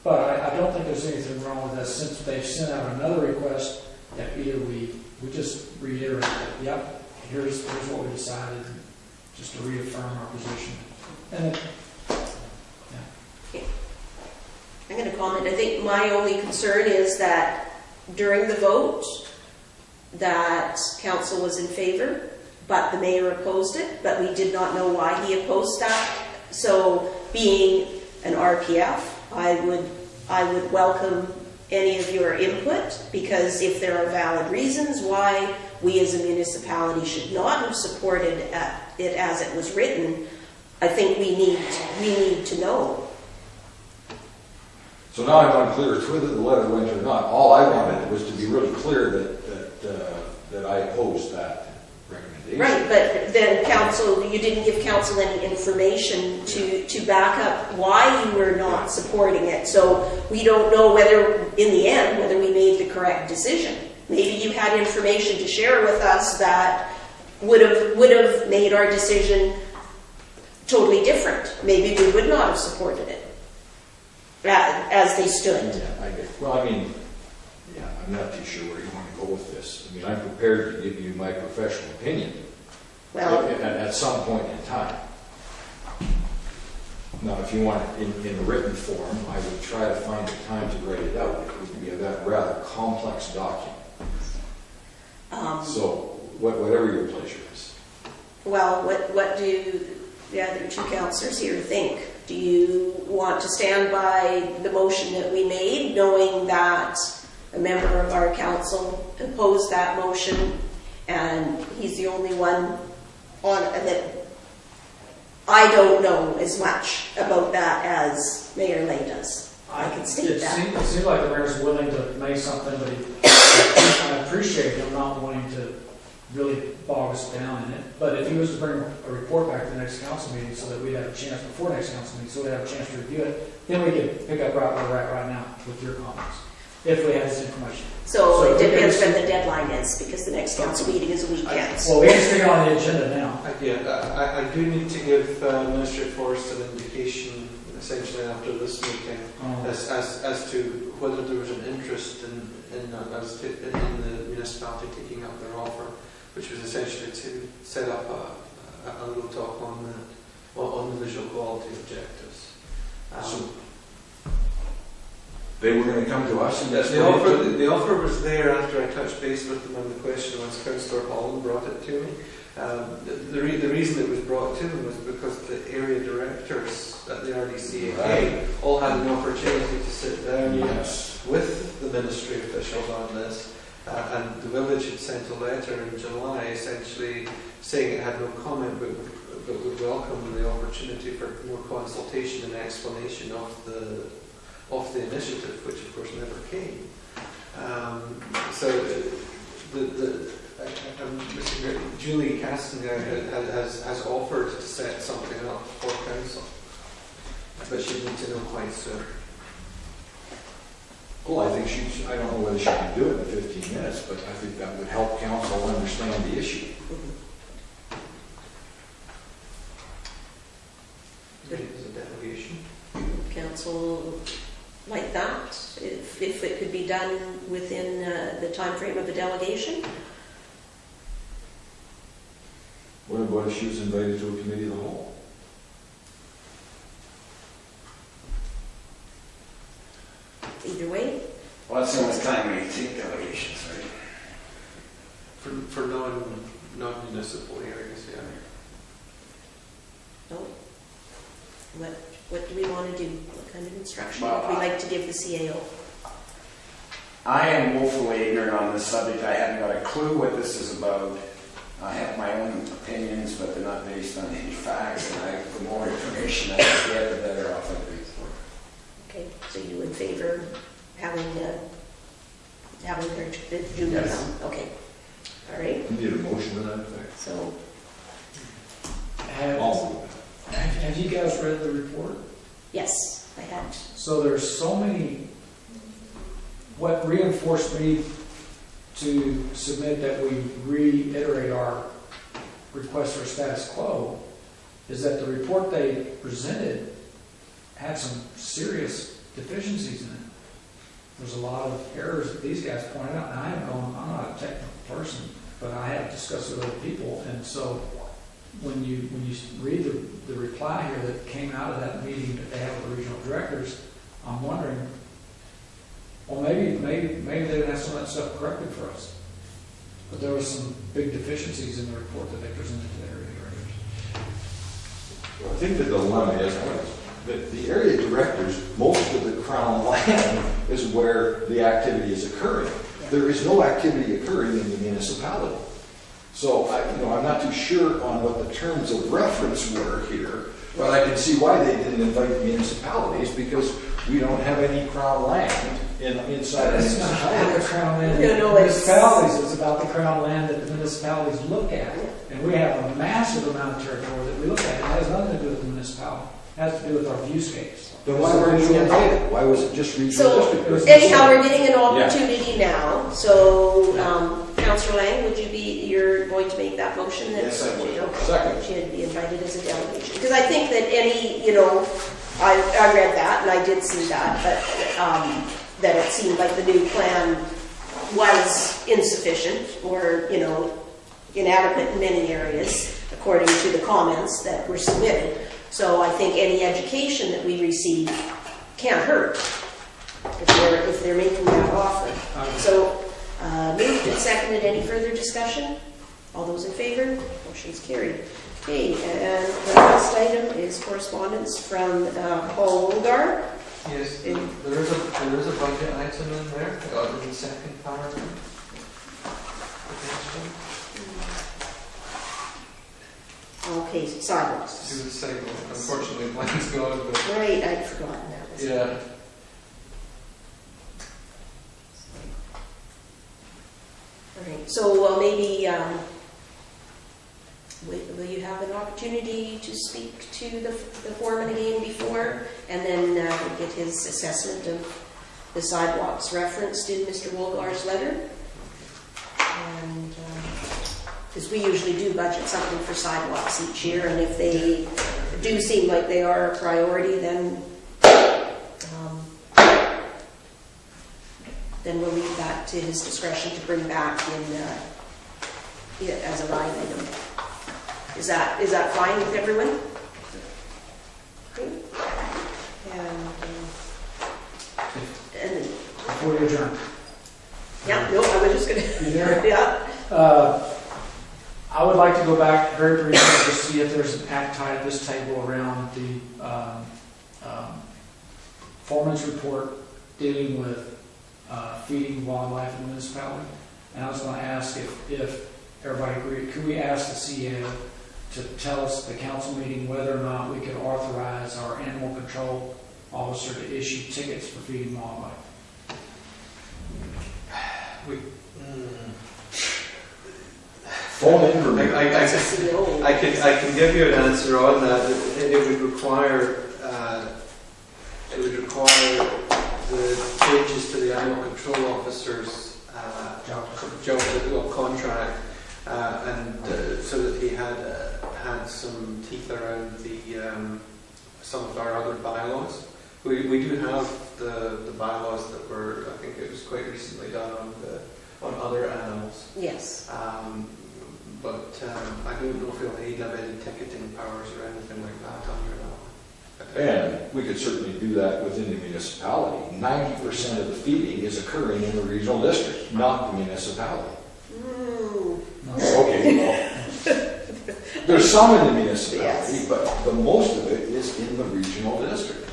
but I don't think there's anything wrong with that, since they've sent out another request that either we just reiterate that, yep, here's what we decided, just to reaffirm our position. And I'm going to comment. I think my only concern is that during the vote, that council was in favor, but the mayor opposed it, but we did not know why he opposed that. So being an RPF, I would welcome any of your input, because if there are valid reasons why we as a municipality should not have supported it as it was written, I think we need to know. So now I'm unclear as to whether the letter went or not. All I wanted was to be really clear that I opposed that recommendation. Right, but then council, you didn't give council any information to back up why you were not supporting it. So we don't know whether, in the end, whether we made the correct decision. Maybe you had information to share with us that would have made our decision totally different. Maybe we would not have supported it as they stood. Yeah, I get. Well, I mean, yeah, I'm not too sure where you want to go with this. I mean, I'm prepared to give you my professional opinion. Well, at some point in time. Now, if you want it in written form, I would try to find the time to write it out. It would be a rather complex document. So, whatever your pleasure is. well, what do the other two councillors here think? Do you want to stand by the motion that we made, knowing that a member of our council opposed that motion, and he's the only one on that? I don't know as much about that as Mayor Lay does. I can state that. It seems like the mayor's willing to make something, but I appreciate him not wanting to really bog us down in it. But if he was to bring a report back to the next council meeting, so that we'd have a chance, before next council meeting, so we'd have a chance to review it, then we could pick up right where we're at right now with your comments, if we had this information. So it depends when the deadline is, because the next council meeting is a weekend. Well, we have to stick it on the agenda now. I do need to give Ministry of Forest an indication, essentially after this meeting, as to whether there was an interest in the municipality taking up their offer, which was essentially to set up a little talk on the visual quality objectives. So they were going to come to us and Yes, the offer was there after I touched base with them, and the question was, Councillor Holland brought it to me. The reason it was brought to them was because the area directors at the RDCA all had an opportunity to sit down with the ministry officials on this, and the village had sent a letter in July essentially saying it had no comment but would welcome the opportunity for more consultation and explanation of the initiative, which of course never came. Julie Castaner has offered to set something up for council, but she needs to know quite soon. Well, I think I don't know whether she can do it in 15 minutes, but I think that would help council understand the issue. As a delegation. Council like that, if it could be done within the time frame of a delegation? What if she was invited to a committee of the whole? Either way? Well, that's the only time we take delegations, right? For non-municipal areas, yeah. No? What do we want to do? What kind of instruction Well, would we like to give the CAO? I am woefully ignorant on this subject. I haven't got a clue what this is about. I have my own opinions, but they're not based on any facts, and the more information I can get, the better off I'd be. Okay, so you in favor of having their junior Yes. come? Okay, all right, You need a motion to that effect? so, Have you guys read the report? yes, I have. So there's so many, what reinforced me to submit that we reiterate our request for status quo is that the report they presented had some serious deficiencies in it. There's a lot of errors that these guys pointed out, and I'm not a technical person, but I have discussed with other people, and so when you read the reply here that came out of that meeting that they had with the regional directors, I'm wondering, well, maybe they didn't have some of that stuff corrected for us. But there were some big deficiencies in the report that they presented to the area directors. I think the dilemma is that the area directors, most of the Crown land is where the activity is occurring. There is no activity occurring in the municipality. So I'm not too sure on what the terms of reference were here, but I can see why they didn't invite municipalities, because we don't have any Crown land inside the It's not about the municipality. Crown land No, that no, the it's- municipalities, it's about the Crown land that the municipalities look at. And we have a massive amount of territory that we look at. It has nothing to do with the municipality. It has to do with our viewscapes. Then why weren't you invited? Why was it just regional So, district? anyhow, we're getting an opportunity now, so, Councillor Lang, you're going to make that motion? That- Yes, I would. Okay. Second. Should be invited as a delegation, because I think that I read that, and I did see that, but, that it seemed like the new plan was insufficient, or, inadequate in many areas, according to the comments that were submitted. So I think any education that we receive can't hurt if they're making that offer. So, moved and seconded. Any further discussion? All those in favor? Motion's carried. Okay, and the last item is correspondence from Paul Wolgar. Yes, there is a budget item in there, in the second paragraph. Okay, sidewalks. To the sidewalk. Unfortunately, mine's gone, but Right, I'd forgotten that. yeah. All right, so maybe, will you have an opportunity to speak to the foreman again before, and then get his assessment of the sidewalks referenced in Mr. Wolgar's letter? And, because we usually do budget something for sidewalks each year, and if they do seem like they are a priority, then we'll leave that to his discretion to bring back as a line item. Is that fine with everyone? Okay. And Before you adjourn. yeah, no, I was just gonna. You there? Yeah. I would like to go back very briefly to see if there's an appetite at this table around the foreman's report dealing with feeding wildlife in the municipality. And I was going to ask if everybody agreed, could we ask the CEO to tell us at the council meeting whether or not we could authorize our animal control officer to issue tickets for feeding wildlife? Phone in for me. That's a CEO. I can give you an answer on that. It would require the changes to the animal control officer's job contract, and so that he had some teeth around some of our other bylaws. We do have the bylaws that were, I think it was quite recently done on other animals. Yes. But I don't know if he'll have any ticketing powers or anything like that under that. And we could certainly do that within the municipality. 90% of the feeding is occurring in the regional district, not the municipality. Okay, well, there's some in the municipality, Yes. but the most of it is in the regional district.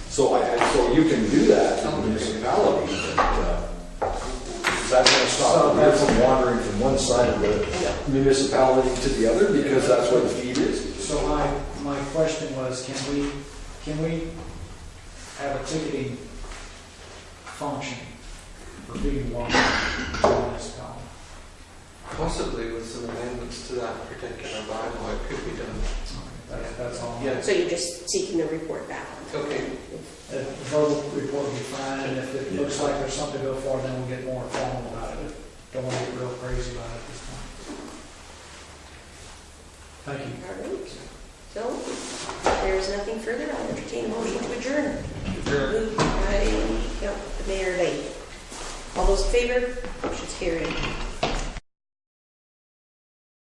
So so you can do that in the municipality, but is that going to stop the river from wandering from one side of the municipality to the other because that's where the feed is? So my question was, can we have a ticketing function for feeding water to the municipality? Possibly with some amendments to that particular bylaw, it could be done. That's all. Yeah. So you're just seeking the report back on that? Okay. The verbal report will be fine, and if it looks like there's something to go for, then we'll get more formal about it. Don't want to get real crazy about it at this point. Thank you. All right. So, if there's nothing further, I'll entertain a motion to adjourn. Moved by, the Mayor Lane. All those in favor? Motion's carried.